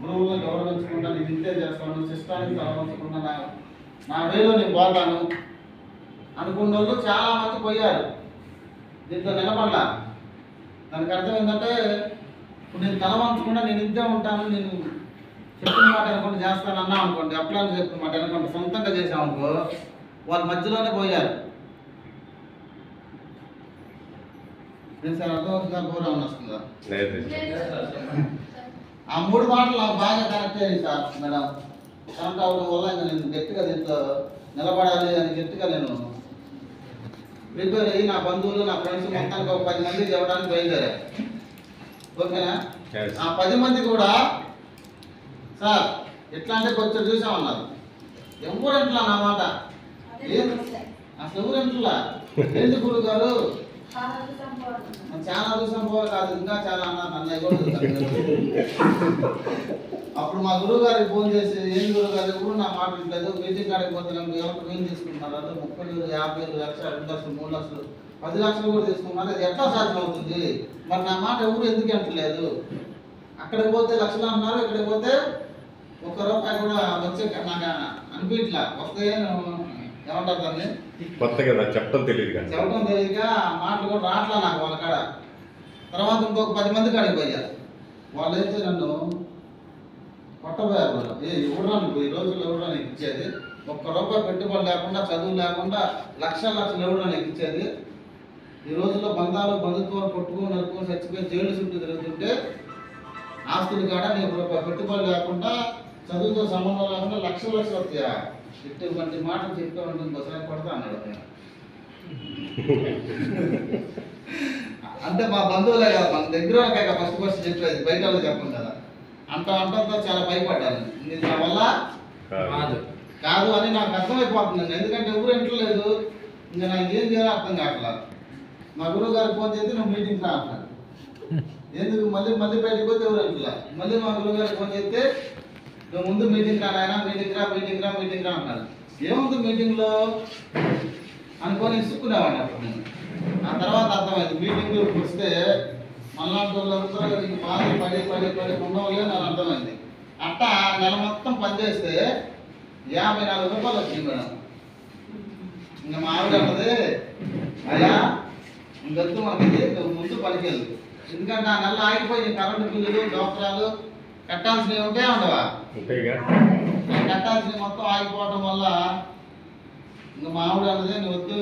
గురువులను గౌరవించకుండా, నేను ఇంతే చేస్తాను, సిస్టానికి గౌరవించకుండా నా వేలో నేను పోతాను అనుకున్న వాళ్ళు చాలా మంది పోయారు. దీంట్లో నిలబడలా. దానికి అర్థం ఏంటంటే, ఇప్పుడు నేను తలవంచకుండా నేను ఇంతే ఉంటాను, నేను చెప్పిన మాట అనుకుంటే చేస్తాను అన్నా అనుకోండి, అప్లైన్ చెప్పిన మాట అనుకోండి, సొంతంగా చేసామనుకో, వాళ్ళ మధ్యలోనే పోయారు. నేను సార్ అర్థమవుతుందా? గౌరవం వస్తుందా? ఆ 3 మాటలు నాకు బాగా కనెక్ట్ అయ్యాయి సార్ మేడం. కనెక్ట్ అవ్వడం వల్ల ఇంకా నేను గట్టిగా దీంట్లో నిలబడాలి అని గట్టిగా నేను ప్రిపేర్ అయ్యి నా బంధువులు, నా ఫ్రెండ్స్ మొత్తానికి ఒక 10 మందికి ఇవ్వడానికి బయలుదేరా. ఓకేనా? ఆ 10 మంది కూడా సార్ ఎట్లా అంటే కొంచెం చూసామన్నారు. ఎవరంట్లా నా మాట అసలు ఎవరంట్లా? ఏంటి గురువు గారు చాలా చూసాం పోవాలి కాదు, ఇంకా చాలా అన్నారు. అన్నయ్య కూడా అప్పుడు మా గురువు గారికి ఫోన్ చేసి, ఏం గురువు గారు ఎప్పుడు నా మాట వింటలేదు, మీటింగ్ కాడికి పోతే ఎవరికి ఏం తీసుకుంటున్నారు? అంటే 30,000, 50,000, 1,00,000, 2,00,000, 3,00,000, 10 లక్షలు కూడా తీసుకున్నారు. అది ఎట్లా సాధ్యం అవుతుంది? మరి నా మాట ఎవరు ఎందుకు అంటలేదు? అక్కడికి పోతే లక్షలు అన్నారు, ఇక్కడికి పోతే 1 రూపాయి కూడా వచ్చే నాకు అనిపించట్లా. వస్తే ఏమంటారు దాన్ని? కొత్త కదా, చెప్పడం తెలియక మాటలు కూడా రావట్లా నాకు వాళ్ళ కాడ. తర్వాత ఇంకొక 10 మంది కాడికి పోయారు. వాళ్ళు అయితే నన్ను కొట్టబోయారు. ఎవరా నువ్వు ఈ రోజుల్లో ఎవరా నీకు ఇచ్చేది? 1 రూపాయి పెట్టుబడి లేకుండా, చదువు లేకుండా లక్షలు ఎవరా నీకు ఇచ్చేది? ఈ రోజుల్లో బంధుత్వాలు కొట్టుకుని నరుకుని చచ్చిపోయి జైలు చుట్టూ తిరుగుతుంటే, ఆస్తులు కాడ నీకు రూపాయి పెట్టుబడి లేకుండా, చదువుతో సంబంధం లేకుండా లక్షలు వస్తాయా? ఇటువంటి మాటలు చెప్పామంటే ఇంకోసారి కొడతా అన్నాడు. అంటే మా బంధువులే కదా, మన దగ్గర ఫస్ట్ చెప్పేది, బయట వాళ్ళు చెప్పం కదా. అంటంతో చాలా భయపడ్డాను. ఇది నా వల్ల కాదు అని నాకు అర్థమైపోతుందండి. ఎందుకంటే ఎవరు ఇంటలేదు. ఇంకా నాకు ఏం చేయాలో అర్థం కావట్లేదు. మా గురువు గారికి ఫోన్ చేస్తే నువ్వు మీటింగ్ రా అంటారు. ఎందుకు మళ్ళీ మళ్ళీ బయటకు పోతే ఎవరు అంటున్నా మళ్ళీ మా గురువుగారు ఫోన్ చేస్తే నువ్వు ముందు మీటింగ్ రా నాయన మీటింగ్ రా అన్నారు. ఏముంది మీటింగ్లో అనుకొని ఇసుక్కునేవాడిని అప్పుడు నేను. ఆ తర్వాత అర్థమైంది మీటింగ్లో వస్తే మళ్ళాంటి వాళ్ళందరూ బాగా పడి ఉండవలే నాకు అర్థమైంది. అట్టా నెల మొత్తం పనిచేస్తే 54 రూపాయలు వచ్చింది మేడం. ఇంకా మా ఆవిడ అన్నది అయ్యా ఇంకొద్దు మనకి నువ్వు ముందు పనికెళ్ళు, ఎందుకంటే ఆ నెల ఆగిపోయి కరెంటు బిల్లులు దోసరాలు కట్టాల్సినవి ఉంటాయా ఉండవా? కట్టాల్సినవి మొత్తం ఆగిపోవడం వల్ల ఇంకా మా ఆవిడ అన్నది నువ్వు వద్దు,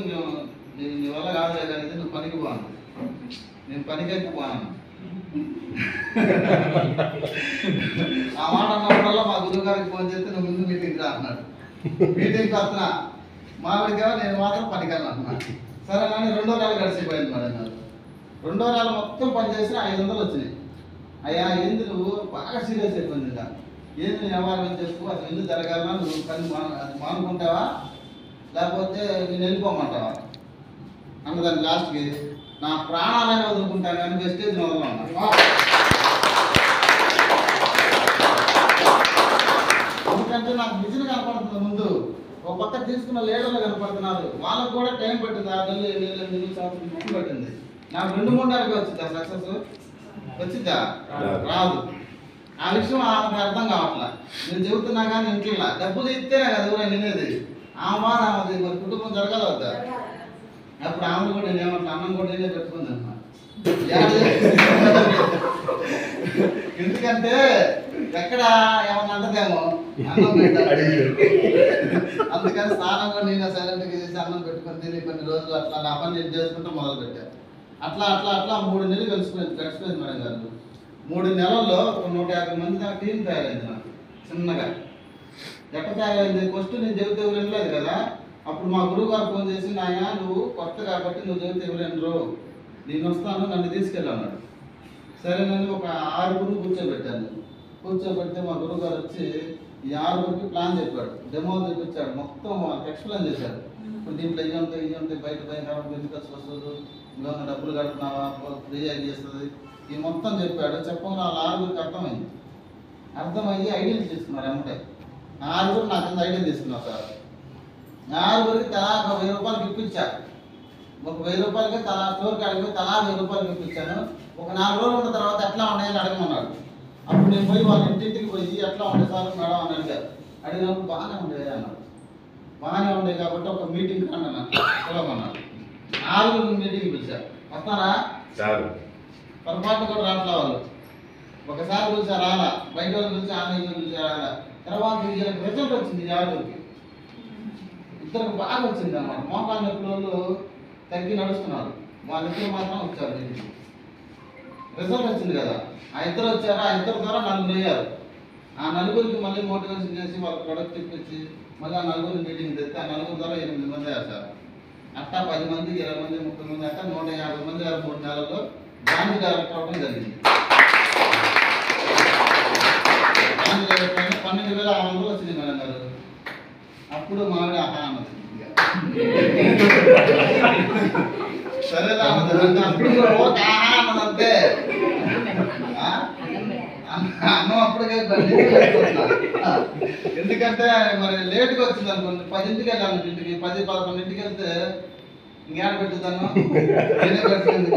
నీ వల్ల కాదులే కానీ నువ్వు పనికి పోను, నేను పనికైతే పోను. ఆ మాట అన్నప్పుడల్లా మా గురువు గారికి ఫోన్ చేస్తే నువ్వు ముందు మీటింగ్ రా అన్నాడు. మీటింగ్కి వస్తున్నా మావిడిగా నేను మాత్రం పనికెళ్ళను అంటున్నా. సరే కానీ 2వ నెల గడిచిపోయింది మేడం నాకు. 2వ నెల మొత్తం పనిచేసి 500 వచ్చినాయి. అయ్యా ఏంది నువ్వు బాగా సీరియస్ అయిపోయింది ఇంకా ఏంది నేను వ్యవహారం చేసుకో, అసలు ఎందుకు జరగాలన్నా నువ్వు పని మానుకుంటావా లేకపోతే నేను వెళ్ళిపోమంటావా అన్నదాన్ని లాస్ట్కి నా ప్రాణాలైనా వదులుకుంటాను కానీ వెస్టేజ్ వదలన్నా. ఎందుకంటే నాకు విజన్ కనపడుతుంది ముందు, ఒక పక్క తీసుకున్న లీడర్లు కనపడుతున్నారు, వాళ్ళకు కూడా టైం పట్టింది. 6 నెలలు 7 నెలలు 8 సంవత్సరం టైం పట్టింది. నాకు 2-3 నెలలకి వచ్చిందా సక్సెస్? వచ్చిద్దా? రాదు. ఆ విషయం ఆమెకు అర్థం కావట్లా. నేను చెబుతున్నా కానీ ఇంట్లో డబ్బులు ఇస్తేనే కదా ఎవరైనా వినేది. ఆ మాట ఆమెది మరి కుటుంబం జరగాలి వద్దా? అప్పుడు ఆమెను కూడా నేను ఏమంటా అన్నం కూడా నేనే పెట్టుకుంది అన్నమాట. ఎందుకంటే ఎక్కడ ఏమన్నా అంటదేమో అన్నం పెట్టాలి, అందుకని స్నానం కూడా నేను సైలెంట్గా చేసి అన్నం పెట్టుకొని తిని కొన్ని రోజులు అట్లా నా పని నేను చేసుకుంటూ మొదలు పెట్టాను. అట్లా 3 నెలలు గడిచిపోయింది మేడం గారు. 3 నెలల్లో ఒక 150 మంది నాకు టీం తయారైంది. నాకు చిన్నగా ఎట్ట తయారైంది? ఫస్ట్ నేను చెబితే ఎవరు వినలేదు కదా. అప్పుడు మా గురువు గారు ఫోన్ చేసి నాయన నువ్వు కొత్త కాబట్టి నువ్వు చెబితే ఎవరు వినరు, నేను వస్తాను నన్ను తీసుకెళ్ళన్నాడు. సరే నన్ను ఒక 6 కూర్చోబెట్టాను. కూర్చోబెడితే మా గురువు గారు వచ్చి ఈ 6 ప్లాన్ చెప్పాడు, డెమో చూపించాడు, మొత్తం వాళ్ళకి ఎక్స్ప్లెయిన్ చేశాడు. ఇప్పుడు దీంట్లో ఇవి ఉంటాయి బయట కెమికల్స్ వస్తుంది, ఇంకా డబ్బులు కడుతున్నావా ఫ్రీ చేస్తుంది, ఈ మొత్తం చెప్పాడు. చెప్పకుండా వాళ్ళ 6 అర్థమయ్యి ఐడియాలు తీసుకున్నారు. ఏమంటే 6 నా కింద ఐడియాలు తీసుకున్నారు సార్. 6 తలా 1000 రూపాయలు ఇప్పించా. ఒక 1000 రూపాయలకి తలా స్టోర్కి అడిగి తలా 1000 రూపాయలు ఇప్పించాను. ఒక 4 రోజులు ఉన్న తర్వాత ఎట్లా ఉన్నాయని అడగమన్నాడు. అప్పుడు నేను పోయి వాళ్ళ ఇంటింటికి పోయి ఎట్లా ఉండే సార్ మేడం అని అడిగారు. అడిగినప్పుడు బాగానే ఉండేది అన్నాడు. బాగానే ఉండేది కాబట్టి ఒక మీటింగ్ రండి అన్నాడు, పిలవమన్నాడు. 6 మీటింగ్ పిలిచారు. వస్తారా? పొరపాటు కూడా రాట్లా వాళ్ళు. ఒకసారి పిలిచారు రాలా, బయట వాళ్ళు పిలిచి ఆన్లైన్ పిలిచారు రాలా. తర్వాత వీళ్ళకి రిజల్ట్ వచ్చింది. 6 ఇద్దరికి బాగా వచ్చింది అన్నమాట. మోకాళ్ళ నొప్పుల వాళ్ళు తగ్గి నడుస్తున్నారు, వాళ్ళిద్దరు మాత్రం వచ్చారు. రిజల్ట్ వచ్చింది కదా. ఆ 2 వచ్చారు. ఆ 2 ద్వారా 4 అయ్యారు. ఆ 4కి మళ్ళీ మోటివేషన్ చేసి వాళ్ళ ప్రొడక్ట్ ఇప్పించి మళ్ళీ ఆ 4 మీటింగ్ తెస్తే ఆ 4 ద్వారా 8 మంది అయ్యారు సార్. అట్టా 10 మంది 20 మంది 30 మంది అట్టా 150 మంది 3 నెలల్లో గాంధీ డైరెక్టర్ అవడం జరిగింది. గాంధీ డైరెక్టర్ 12,600 వచ్చింది మేడం గారు. అప్పుడు మావిడ ఆహా అన్నది. సరేనా అన్నది. అప్పుడు ఓకే ఆహా అన్నదంటే అన్నం అప్పటికే ఎందుకంటే మరి లేట్గా వచ్చింది అనుకోండి. 10ంటికి వెళ్ళాను ఇంటికి, 10-11ంటికి వెళ్తే ఇంకేడ పెట్టుతాను నేనే పెట్టుకుంది.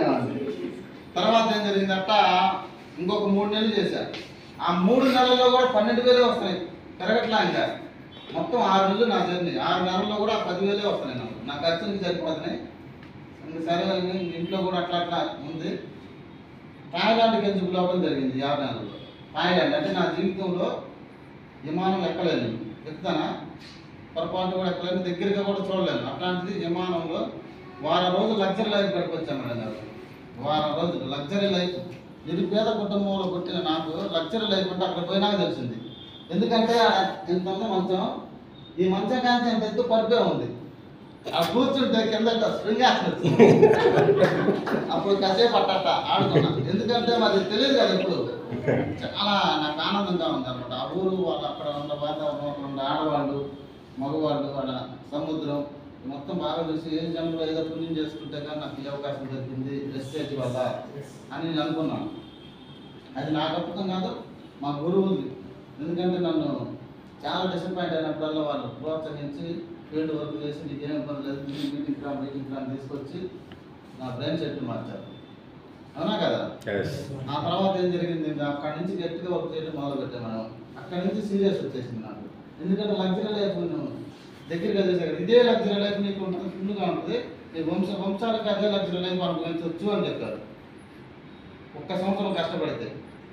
తర్వాత ఏం జరిగింది అట్ట ఇంకొక 3 నెలలు చేశాను. ఆ 3 నెలల్లో కూడా 12,000 వస్తున్నాయి, పెరగట్లా. ఇంకా మొత్తం 6 నెలలు నా జర్నీ. 6 నెలల్లో కూడా 10,000 వస్తున్నాయి నాకు. నా ఖర్చుకి సరిపోతున్నాయి. ఇంకా సరే ఇంట్లో కూడా అట్లా ఉంది. థాయిలాండ్కి ఎందుకు లోపల జరిగింది 50 నెలల్లో. థాయిలాండ్ అంటే నా జీవితంలో విమానం ఎక్కలేను, ఎక్కుతానా పొరపాటు కూడా ఎక్కలేను, దగ్గరగా కూడా చూడలేను. అట్లాంటిది విమానంలో వారం రోజులు లగ్జరీ లైఫ్ గడిపొచ్చాను మేడం గారు. వారం రోజులు లగ్జరీ లైఫ్. నిరుపేద కుటుంబంలో పుట్టిన నాకు లగ్జరీ లైఫ్ అంటే అక్కడ పోయినాక తెలిసింది. ఎందుకంటే ఇంత మంచం, ఈ మంచం కానీ ఎంత ఎత్తు పరిపే ఉంది. ఆ కూర్చుంటే కింద స్ప్రింగ్ వచ్చింది. అప్పుడు కాసేపు అట్ట ఆడుకున్నా. ఎందుకంటే మాది తెలియదు కదా ఇప్పుడు. చాలా నాకు ఆనందంగా ఉంది అనమాట. ఆ ఊరు వాళ్ళు అక్కడ ఉన్న వాతావరణం, అక్కడ ఉన్న ఆడవాళ్ళు మగవాళ్ళు, వాళ్ళ సముద్రం మొత్తం బాగా చూసి ఏ జనంలో ఏదో పుణ్యం చేసుకుంటే కానీ నాకు ఈ అవకాశం దొరికింది వెస్టేజ్ వల్ల అని నేను అనుకున్నాను. అది నా గొప్పతం కాదు, మా గురువుది. ఎందుకంటే నన్ను చాలా డిసప్పాయింట్ అయినప్పుడల్లా వాళ్ళు ప్రోత్సహించి ఫీల్డ్ వర్క్ చేసి నీకేం ఇబ్బంది లేదు, మీటింగ్ ప్లాన్ తీసుకొచ్చి నా బ్రెయిన్ సెట్ మార్చారు. అవునా కదా? ఆ తర్వాత ఏం జరిగింది, అక్కడి నుంచి గట్టిగా వర్క్ చేయడం మొదలుపెట్టాను. మనం అక్కడి నుంచి సీరియస్ వచ్చేసింది నాకు. ఎందుకంటే లగ్జరీ లైఫ్ దగ్గరగా చేశాను. ఇదే లగ్జరీ లైఫ్ నీకు ఉంటుంది, ఫుల్గా ఉంటుంది, నీ వంశాలకు అదే లగ్జరీ లైఫ్ అనుభవించవచ్చు అని చెప్పారు. ఒక్క సంవత్సరం కష్టపడితే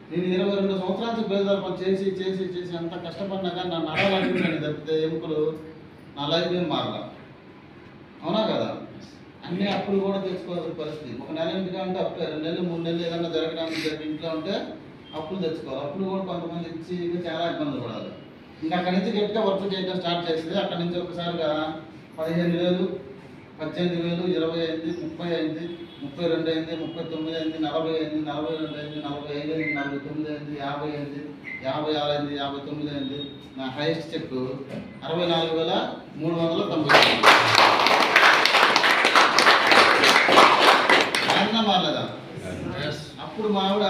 నేను 22 సంవత్సరాల నుంచి బేదర్పం చేసి చేసి చేసి అంత కష్టపడినా కానీ నా నడవాలనుకున్నాను తప్పితే ఎముకలు నా లైఫ్ ఏం మారలా. అవునా కదా? అన్ని అప్పులు కూడా తెచ్చుకోవాల్సిన పరిస్థితి. ఒక నెల ఇంటిగా ఉంటే అప్పుడే, 2 నెలలు 3 నెలలు ఏదైనా జరగడానికి ఇంట్లో ఉంటే అప్పులు తెచ్చుకోవాలి. అప్పులు కూడా కొంతమంది ఇచ్చి చాలా ఇబ్బందులు పడాలి. ఇంకా అక్కడి నుంచి గట్టిగా వర్క్ చేయడం స్టార్ట్ చేస్తే అక్కడి నుంచి ఒకసారిగా 15,000, 18,000, 20 అయింది, 30 అయింది, 32 అయింది, 39 అయింది, 40 అయింది, 42 అయింది, 45 అయింది, 49 అయింది, 50 అయింది, 56 అయింది, 59 అయింది. నా హైయెస్ట్ చెక్ 64,390. ఆయన మారలేదా? అప్పుడు మా ఆవిడ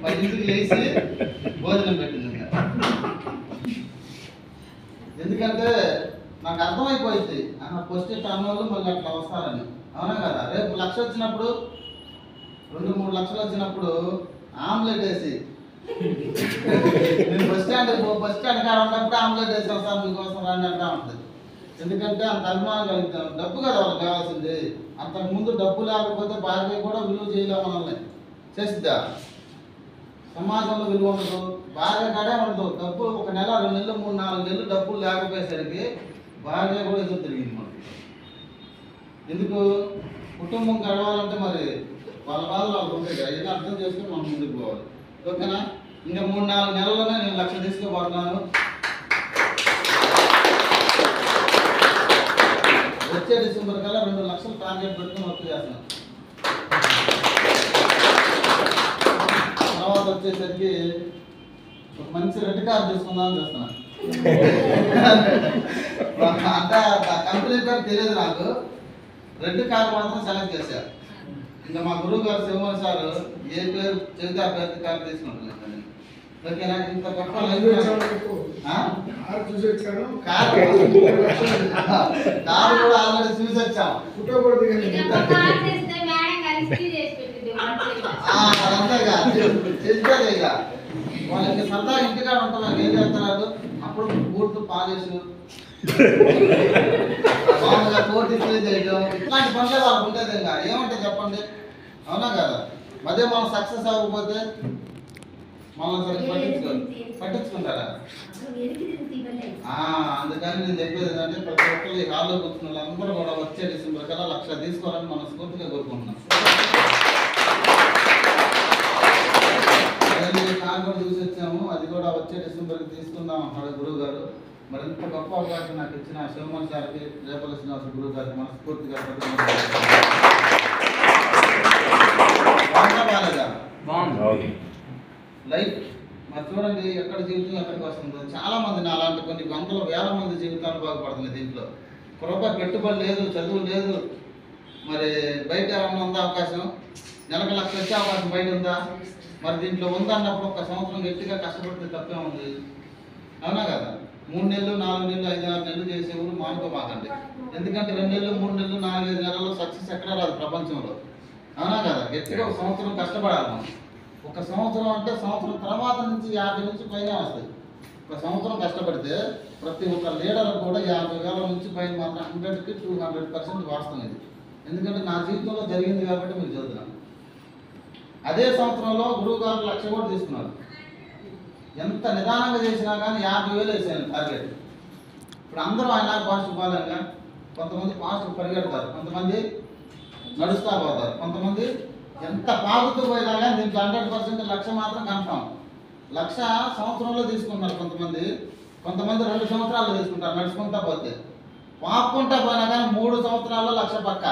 10కి లేచి భోజనం పెట్టింది. ఎందుకంటే నాకు అర్థమైపోయింది, ఫస్ట్ టర్న్ వాళ్ళు మళ్ళీ అట్లా వస్తారని. అవునా కదా? రేపు 1,00,000 వచ్చినప్పుడు, 2-3 లక్షలు వచ్చినప్పుడు ఆమ్లెట్ వేసి నేను బస్ స్టాండ్ కాడ ఉన్నప్పుడు ఆమ్లెట్ వేసి వస్తాను మీకోసం రాని అంటా ఉంటుంది. ఎందుకంటే అంత అభిమానం కలుగుతాను. డబ్బు కదా వాళ్ళకి కావాల్సింది. అంతకుముందు డబ్బు లేకపోతే భార్య కూడా విలువ చేయలేము మనల్ని చేసిద్దా? సమాజంలో విలువ ఉండదు, భార్య కాడే ఉండదు. డబ్బు ఒక నెల, 2 నెలలు, 3-4 నెలలు డబ్బులు లేకపోయేసరికి భార్య కూడా ఎదురు తిరిగింది మనకి. ఎందుకు? కుటుంబం గడవాలంటే మరి వాళ్ళ బాధలు వాళ్ళకు ఉంటాయి కదా, ఇది అర్థం చేసుకుని మనం ముందుకు పోవాలి. ఓకేనా? ఇంకా 3-4 నెలల్లోనే నేను 1,00,000 తీసుకోబోతున్నాను. వచ్చే డిసెంబర్ కల్లా 2 లక్షలు టార్గెట్ పెట్టుకుని వర్క్ చేస్తున్నాను. తర్వాత వచ్చేసరికి ఒక మంచి రెడ్ కార్ తీసుకుందామని చూస్తున్నాను. అంటే కంపెనీ పేరు తెలియదు నాకు, రెడ్ కార్ మాత్రం సెలెక్ట్ చేశారు. ఇంకా మా గురువు గారు శివమోహన్ సార్ ఏ పేరు చెబితే ఆ పేరు కార్ తీసుకుంటున్నాను. ఓకేనా? ఇంత గొప్ప లైఫ్ కార్ కూడా ఆల్రెడీ చూసి వచ్చాం. అంతేగా చేసిపోతే ఇక వాళ్ళకి సరదాగా ఇంటికాడ ఉంటాం. ఏం చేస్తున్నారు అప్పుడు బూట్లు పాలిష్ మామూలుగా కోర్టు చేయడం ఇట్లాంటి పనులే వాళ్ళకు ఉంటుంది. ఇంకా ఏమంటే చెప్పండి, అవునా కదా? అదే మనం సక్సెస్ అవ్వకపోతే మనం పట్టించుకుంటారా? అందుకని నేను చెప్పేది ఏంటంటే ప్రతి ఒక్కరు ఈ హాల్లో కూర్చున్న వాళ్ళందరూ కూడా వచ్చే డిసెంబర్ కల్లా 1,00,000 తీసుకోవాలని మనం స్ఫూర్తిగా కోరుకుంటున్నాం. కార్ కూడా చూసి వచ్చాము, అది కూడా వచ్చే డిసెంబర్కి తీసుకుందాం అంటాడు గురువు గారు. మరి ఇంత గొప్ప అవకాశం నాకు ఇచ్చిన శివమోహన్ సార్కి, రేపల్లి శ్రీనివాస గురువు గారికి మనస్ఫూర్తిగా బాగాలేదా లైఫ్? మరి చూడండి ఎక్కడ జీవితం ఎక్కడికి వస్తుందో. చాలా మంది నా అలాంటి కొన్ని వందల వేల మంది జీవితాలు బాగుపడుతుంది. దీంట్లో రూపాయి పెట్టుబడి లేదు, చదువు లేదు. మరి బయట ఏమన్నా ఉందా అవకాశం? నెలకు 1,00,000 వచ్చే అవకాశం బయట ఉందా? మరి దీంట్లో ఉందన్నప్పుడు 1 సంవత్సరం గట్టిగా కష్టపడితే తప్పే ఉంది. అవునా కదా? 3 నెలలు, 4 నెలలు, 5-6 నెలలు చేసేవారు మానుకోమాకండి. ఎందుకంటే 2 నెలలు, 3 నెలలు, 4-5 నెలల్లో సక్సెస్ ఎక్కడ రాదు ప్రపంచంలో. అవునా కదా? గట్టిగా 1 సంవత్సరం కష్టపడాలి మనం. 1 సంవత్సరం అంటే సంవత్సరం తర్వాత నుంచి 50 నుంచి పైన వస్తాయి. 1 సంవత్సరం కష్టపడితే ప్రతి ఒక్క లీడర్ కూడా 50,000 నుంచి పైన మాత్రం 100కి 200% వాస్తవం ఇది. ఎందుకంటే నా జీవితంలో జరిగింది కాబట్టి మీకు చదువుతున్నాను. అదే సంవత్సరంలో గురువు గారు 1,00,000 కూడా తీసుకున్నారు. ఎంత నిదానంగా చేసినా కానీ 50,000 వేసాను టార్గెట్. ఇప్పుడు అందరూ ఆయన పాస్ట్ పోలేగా, కొంతమంది పాస్ట్ పరిగెడతారు, కొంతమంది నడుస్తా పోతారు, కొంతమంది ఎంత పాగుతూ పోయినా కానీ దీంట్లో 100% 1,00,000 మాత్రం కన్ఫామ్. 1,00,000 సంవత్సరంలో తీసుకుంటారు కొంతమంది, 2 సంవత్సరాలు తీసుకుంటారు నడుచుకుంటా పోతే. పాపుకుంటా పోయినా కానీ 3 సంవత్సరాల్లో 1,00,000 పక్క.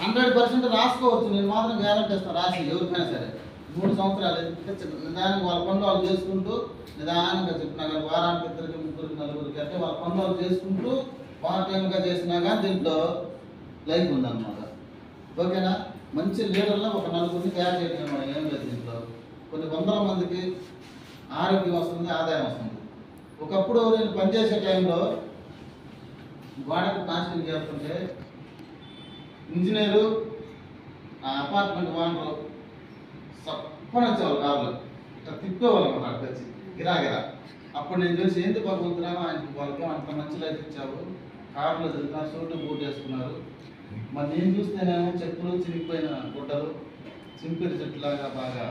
100% రాసుకోవచ్చు. నేను మాత్రం గ్యారెంటీ ఇస్తాను, రాసి ఎవరికైనా సరే 3 సంవత్సరాలు నిదానంగా వాళ్ళ పనులు వాళ్ళు చేసుకుంటూ నిదానంగా చెప్పినా కానీ వారానికి 2, 3, 4 అంటే వాళ్ళ పనులు వాళ్ళు చేసుకుంటూ పార్ట్ టైంగా చేసినా కానీ దీంట్లో లైఫ్ ఉందన్నమాట. ఓకేనా? మంచి లీడర్లో ఒక నలుగురిని తయారు చేయడం మనం ఏం లేదు దీంట్లో. కొన్ని వందల మందికి ఆరోగ్యం వస్తుంది, ఆదాయం వస్తుంది. ఒకప్పుడు నేను పనిచేసే టైంలో గోడకు ప్లాస్టింగ్ చేస్తుంటే ఇంజనీరు అపార్ట్మెంట్ ఓనరు సప్పని వచ్చేవాళ్ళు కార్లు ఇట్లా తిప్పేవాళ్ళు అన్నమాట. అక్కడికి వచ్చి గిరాగిరా. అప్పుడు నేను చూసి ఏంటి భగవంతురా ఆయనకి వాళ్ళకి అంత మంచి లైఫ్ ఇచ్చావు, కార్లో తిరుగుతున్నారు, సూటు బూట్ వేసుకున్నారు. మరి నేను చూస్తేనేమో చెప్పులు చిరిగిపోయిన గుడ్డలు చింపిరి చెట్టులాగా బాగా.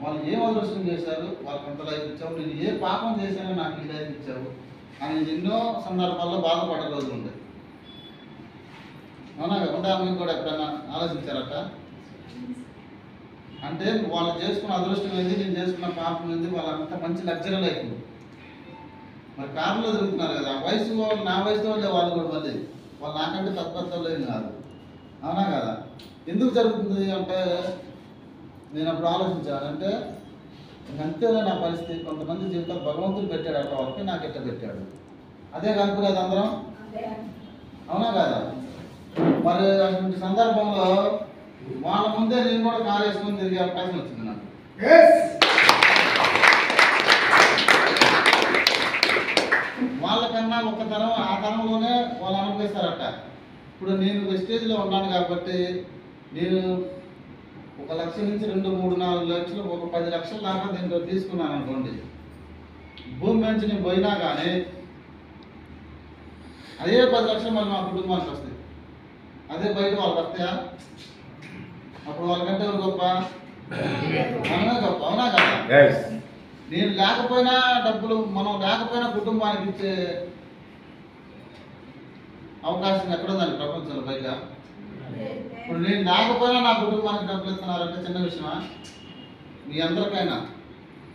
వాళ్ళు ఏం అదృష్టం చేశారు, వాళ్ళకి అంత లైఫ్ ఇచ్చావు, నేను ఏ పాపం చేశానో నాకు ఈ లైఫ్ ఇచ్చావు అని ఎన్నో సందర్భాల్లో బాధపడే రోజులు ఉంటాయి. అవునా కాకుండా మీకు కూడా ఎప్పుడైనా ఆలోచించారట? అంటే వాళ్ళు చేసుకున్న అదృష్టం ఏంది, నేను చేసుకున్న పాపం ఏంది, వాళ్ళంతా మంచి లగ్జరీ లైఫ్. మరి కారులో తిరుగుతున్నారు కదా, వయసు వాళ్ళు నా వయసు వాళ్ళే వాళ్ళు కూడా మళ్ళీ వాళ్ళు నాకంటే తక్కువ ఏం కాదు. అవునా కదా? ఎందుకు జరుగుతుంది అంటే నేను అప్పుడు ఆలోచించాను. అంటే అంతేనా నా పరిస్థితి, కొంతమంది జీవితాలు భగవంతుడు పెట్టాడు అట్లా వాళ్ళకి, నాకు ఎట్లా పెట్టాడు అదే కనుక్కునేది అందరం. అవునా కదా? మరి అటువంటి సందర్భంలో వాళ్ళ ముందే నేను కూడా కారు వేసుకొని తిరిగే అవకాశం వచ్చింది నాకు. వాళ్ళకన్నా ఒక తరం ఆ తరంలోనే వాళ్ళు అనుభవిస్తారట. ఇప్పుడు నేను వెస్టేజ్లో ఉన్నాను కాబట్టి నేను 1 లక్ష నుంచి 2, 3, 4 లక్షలు, ఒక 10 లక్షల దాకా దీంట్లో తీసుకున్నాను అనుకోండి. భూమి నుంచి నేను పోయినా కానీ అదే 10 లక్షలు మళ్ళీ మా కుటుంబానికి వస్తాయి. అదే బయట వాళ్ళకి వస్తాయా? అప్పుడు వాళ్ళకంటే ఎవరు గొప్ప? మనమే గొప్ప. అవునా కదా? నేను లేకపోయినా డబ్బులు, మనం లేకపోయినా కుటుంబానికి ఇచ్చే అవకాశం ఎక్కడుందండి ప్రపంచంలో బయట? ఇప్పుడు నేను లేకపోయినా నా కుటుంబానికి డబ్బులు ఇస్తున్నారంటే చిన్న విషయమా? మీ అందరికైనా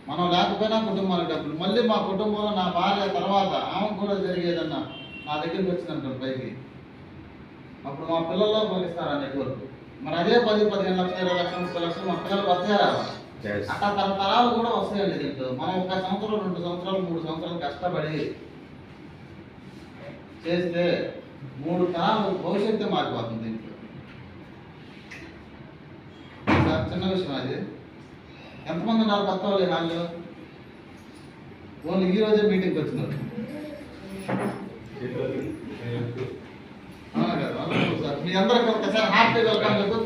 మనం లేకపోయినా కుటుంబానికి డబ్బులు, మళ్ళీ మా కుటుంబంలో నా భార్య తర్వాత ఆమెకు కూడా జరిగేదన్నా నా దగ్గరికి వచ్చిందంటారు పైకి, అప్పుడు మా పిల్లల్లో పంపిస్తారు ఆ నెట్వర్క్. మరి అదే 10, 15 లక్షలు, 20 లక్షలు, 30 లక్షలు మా పిల్లలకు వస్తాయా? అట్లా తరతరాలు కూడా వస్తాయండి దీంట్లో. మనం 1 సంవత్సరం, 2 సంవత్సరాలు, 3 సంవత్సరాలు కష్టపడి చేస్తే 3 తరాలు భవిష్యత్తు మారిపోతుంది దీంట్లో. చిన్న విషయం అది. ఎంతమంది ఉన్నారు కొత్త వాళ్ళు వాళ్ళు? ఓన్లీ ఈ రోజే మీటింగ్కి వచ్చినారు. అవునా కదా? సార్ మీ అందరికీ ఒకసారి హ్యాపీ వెల్కమ్ చెప్పు.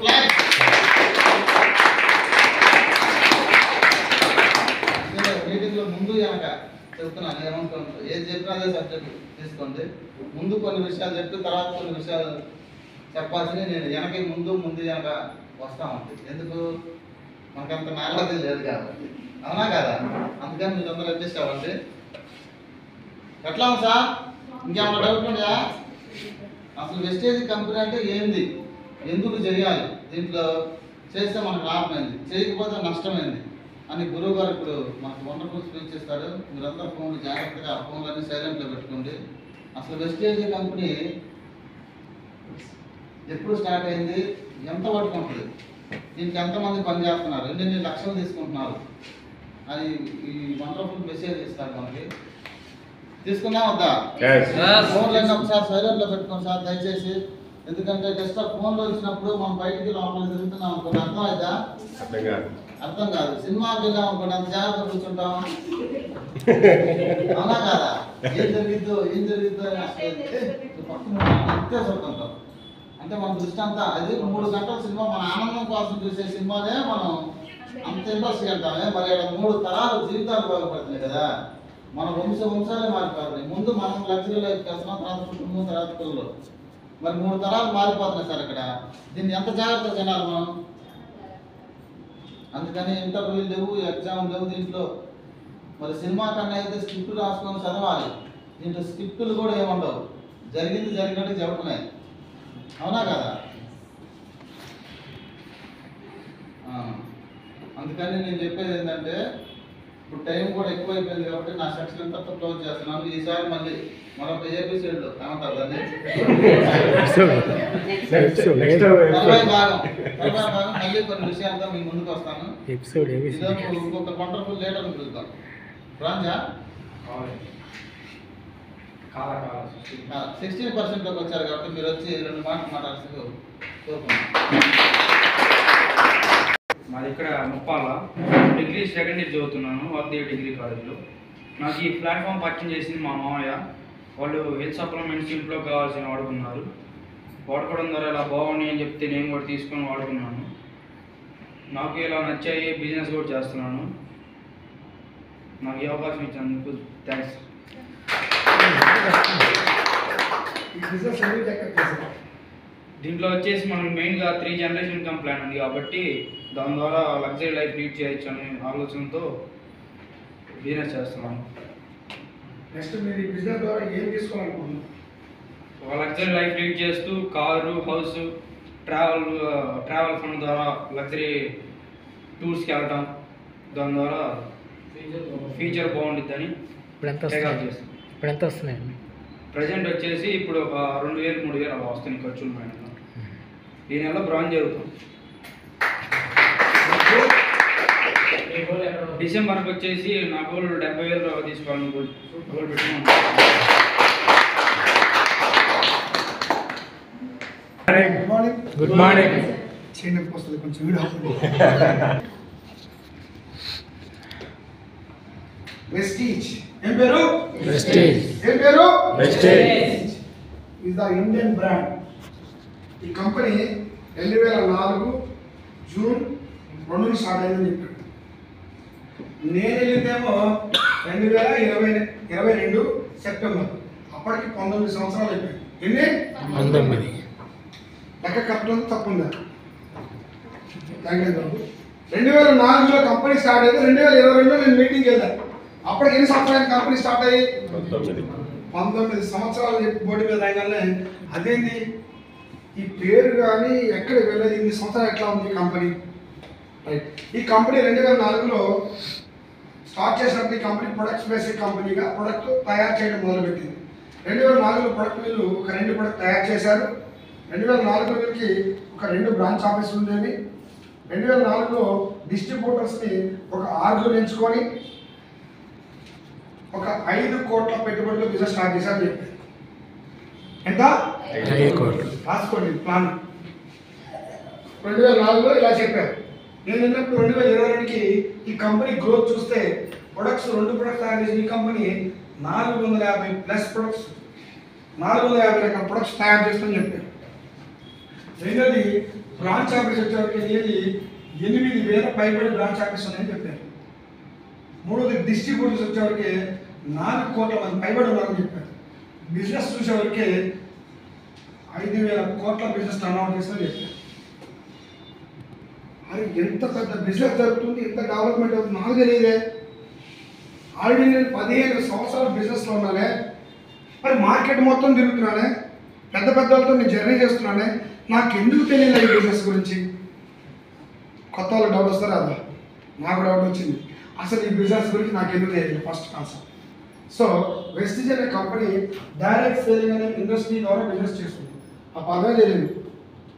మీటింగ్లో ముందు కనుక చెప్తున్నాను ఏమనుకోండి, ఏది చెప్పినా అదే సబ్జెక్ట్ తీసుకోండి. ముందు కొన్ని విషయాలు చెప్పి తర్వాత కొన్ని విషయాలు చెప్పాల్సింది నేను వెనక ముందు వెనక వస్తా ఉంటుంది. ఎందుకు? మనకంత నాలెడ్జ్ లేదు కాబట్టి. అవునా కదా? అందుకని మీరు అందరూ అడ్జస్ట్ అవ్వండి. ఎట్లా ఉంది సార్? ఇంకేమన్నా డౌట్ ఉన్నాయా? అసలు వెస్టేజ్ కంపెనీ అంటే ఏంది, ఎందుకు చేయాలి, దీంట్లో చేస్తే మనకు లాభమైంది, చేయకపోతే నష్టమైంది అని గురువు గారు ఇప్పుడు మనకు వండర్ఫుల్ స్పీచ్ ఇస్తాడు. మీరందరూ ఫోన్లు జాగ్రత్తగా ఫోన్లన్నీ సైలెంట్లో పెట్టుకోండి. అసలు వెస్టేజ్ కంపెనీ ఎప్పుడు స్టార్ట్ అయింది, ఎంత వరకు ఉంటుంది, దీనికి ఎంతమంది పని చేస్తున్నారు, ఎన్ని లక్షలు తీసుకుంటున్నారు అని ఈ వండర్ఫుల్ మెసేజ్ ఇస్తారు మనకి. తీసుకున్నా వద్దా? ఫోన్లన్నీ ఒకసారి సైలెంట్లో పెట్టుకోండి సార్ దయచేసి. ఎందుకంటే డెస్క్టాప్ ఫోన్లో వచ్చినప్పుడు మనం బయటికి లోపల తిరుగుతున్నాం అనుకోండి, అర్థం అవుతా? అర్థం కాదు. సినిమాకి వెళ్ళాం అనుకోండి, అంత జాగ్రత్త కూర్చుంటాం. అవునా కాదా? ఏం జరిగిద్దో పక్కన చూడుకుంటాం. అంటే మన దృష్టి అంతా అది 3 గంటల సినిమా, మన ఆనందం కోసం చూసే సినిమానే మనం అంత ఇంట్రెస్ట్ వెళ్తామే. మరి 3 తరాలు జీవితాలు బాగుపడుతున్నాయి కదా, మన వంశాలే మారిపోతున్నాయి. ముందు మనం లగ్జరీ లైఫ్ చేస్తున్నాం, తర్వాత కుటుంబం, తర్వాత పిల్లలు. మరి 3 తరాలు మారిపోతున్నాయి సార్ ఇక్కడ. దీన్ని ఎంత జాగ్రత్తగా తినాలి మనం? అందుకని ఇంటర్వ్యూలు లేవు, ఎగ్జామ్ లేవు దీంట్లో. మరి సినిమా కన్నా అయితే స్క్రిప్ట్ రాసుకొని చదవాలి. దీంట్లో స్క్రిప్టులు కూడా ఏముండవు, జరిగింది జరిగినట్టు చెప్పడమే. అవునా కదా? అందుకని నేను చెప్పేది ఏంటంటే ఇప్పుడు టైం కూడా ఎక్కువైపోయింది కాబట్టి నా సెక్షన్ అంతా క్లోజ్ చేస్తున్నాను. ఈసారి మళ్ళీ మరొక ఎపిసోడ్లో ఏమంటారు దాన్ని 40 భాగం మళ్ళీ కొన్ని విషయాలతో మీ ముందుకు వస్తాను. ఇంకొక వండర్ఫుల్ లీడర్ని పిలుద్దాం. రాంజా 16% వచ్చారు కాబట్టి మీరు వచ్చి 2 మాటలు మాట్లాడాల్సింది. మాది ఇక్కడ ముప్పాల డిగ్రీ సెకండ్ ఇయర్ చదువుతున్నాను వాగ్దేవి డిగ్రీ కాలేజ్లో. నాకు ఈ ప్లాట్ఫామ్ పరిచయం చేసింది మా మామయ్య. వాళ్ళు హెల్త్ సప్లిమెంట్స్ ఇంట్లో కావాల్సిన వాడుకున్నారు. వాడుకోవడం ద్వారా ఇలా బాగున్నాయి అని చెప్తే నేను కూడా తీసుకొని వాడుకున్నాను. నాకు ఇలా నచ్చాయి, బిజినెస్ కూడా చేస్తున్నాను. నాకు ఈ అవకాశం ఇచ్చినందుకు థ్యాంక్స్. దీంట్లో వచ్చేసి మనం మెయిన్గా 3 జనరేషన్ ఇన్కమ్ ప్లాన్ ఉంది కాబట్టి దాని ద్వారా లగ్జరీ లైఫ్ లీడ్ చేయొచ్చు అనే ఆలోచనతో బిజినెస్ చేస్తున్నాను. నెక్స్ట్ మీరు ఈ బిజినెస్ ద్వారా ఏం తీసుకోవాలనుకుంటున్నారు? ఒక లగ్జరీ లైఫ్ లీడ్ చేస్తూ కారు, హౌస్, ట్రావెల్ ఫండ్ ద్వారా లగ్జరీ టూర్స్కి వెళ్ళటం, దాని ద్వారా ఫ్యూచర్ బాగుంటుందని ఇప్పుడు ఎంత వస్తున్నాయండి? ప్రజెంట్ వచ్చేసి ఇప్పుడు ఒక 2000-3000 అలా వస్తున్నాయి ఖర్చులు పైన. ఈ నెల బ్రాంజ్ జరుగుతుంది. డిసెంబర్కి వచ్చేసి నా గోల్ 70,000 తీసుకోవాలని గోల్ పెట్టుకున్నాను. Good morning. చేయండి వస్తుంది కొంచెం వీడియో. వెస్టీజ్ ఏం పేరు? వెస్టీజ్. ఏం పేరు? Vestige. Is the Indian brand. ఈ కంపెనీ 2004 జూన్ 2 స్టార్ట్ అయిందని చెప్పాడు. నేను వెళ్ళిందేమో 2022 సెప్టెంబర్. అప్పటికి 19 సంవత్సరాలు అయిపోయాయి. ఎన్ని? 19. లెక్క కరెక్ట్ తప్పుందా? 2004లో కంపెనీ స్టార్ట్ అయితే 2022లో నేను మీటింగ్కి వెళ్ళాను. అప్పటికి ఎన్ని సంవత్సరాలు కంపెనీ స్టార్ట్ అయ్యి? 19 సంవత్సరాలు చెప్పి బోర్డు మీద రాయగానే అదేంటి ఈ పేరు కానీ ఎక్కడికి వెళ్ళేది, ఇన్ని సంవత్సరాలు ఎట్లా ఉంది కంపెనీ? రైట్. ఈ కంపెనీ 2004లో స్టార్ట్ చేసినప్పుడు ఈ కంపెనీ ప్రొడక్ట్స్ బేసిక్ కంపెనీగా ప్రొడక్ట్ తయారు చేయడం మొదలుపెట్టింది. 2004లో ప్రొడక్ట్ వీళ్ళు ఒక 2 ప్రొడక్ట్ తయారు చేశారు. 2004లో వీళ్ళకి ఒక 2 బ్రాంచ్ ఆఫీసులు ఉండేవి. 2004లో డిస్ట్రిబ్యూటర్స్ని ఒక 6 ఎంచుకొని ఒక 5 కోట్ల పెట్టుబడులు బిజినెస్ స్టార్ట్ చేశారని చెప్పారు. ఎంత? 5 కోట్లు. రాసుకోండి ప్లాన్. 2004లో ఇలా చెప్పారు. నేను వెళ్ళినప్పుడు 2022కి ఈ కంపెనీ గ్రోత్ చూస్తే ప్రొడక్ట్స్ 2 ప్రొడక్ట్స్ తయారు చేసి ఈ కంపెనీ 450+ ప్రొడక్ట్స్ 450 రకాల ప్రొడక్ట్స్ తయారు చేస్తుందని చెప్పారు. రెండోది బ్రాంచ్ ఆఫీస్ వచ్చేవారికి వెళ్ళి 8,000 పైబడి బ్రాంచ్ ఆఫీస్ ఉన్నాయని చెప్పారు. మూడోది డిస్ట్రిబ్యూటర్స్ వచ్చేవారికి 4 కోట్ల మంది పైబడి ఉన్నారని చెప్పారు. బిజినెస్ చూసేవారికి 5,000 కోట్ల బిజినెస్ టర్న్ఓవర్ చేస్తుందని చెప్పారు. అది ఎంత పెద్ద బిజినెస్ జరుగుతుంది, ఎంత డెవలప్మెంట్ అవుతుంది నాకు తెలియదే. ఆల్రెడీ నేను 15 సంవత్సరాలు బిజినెస్లో ఉన్నానే, మరి మార్కెట్ మొత్తం తిరుగుతున్నానే, పెద్ద పెద్ద వాళ్ళతో నేను జర్నీ చేస్తున్నానే, నాకు ఎందుకు తెలియదు ఈ బిజినెస్ గురించి? కొత్త వాళ్ళకి డౌట్ వస్తారా? అదా నాకు డౌట్ వచ్చింది. అసలు ఈ బిజినెస్ గురించి నాకు ఎందుకు తెలియదు ఫస్ట్ కాన్సెప్ట్. సో వెస్టీజ్ అనే కంపెనీ డైరెక్ట్ సెల్లింగ్ అనే ఇండస్ట్రీ ద్వారా బిజినెస్ చేస్తుంది. ఆ పదమే తెలియదు.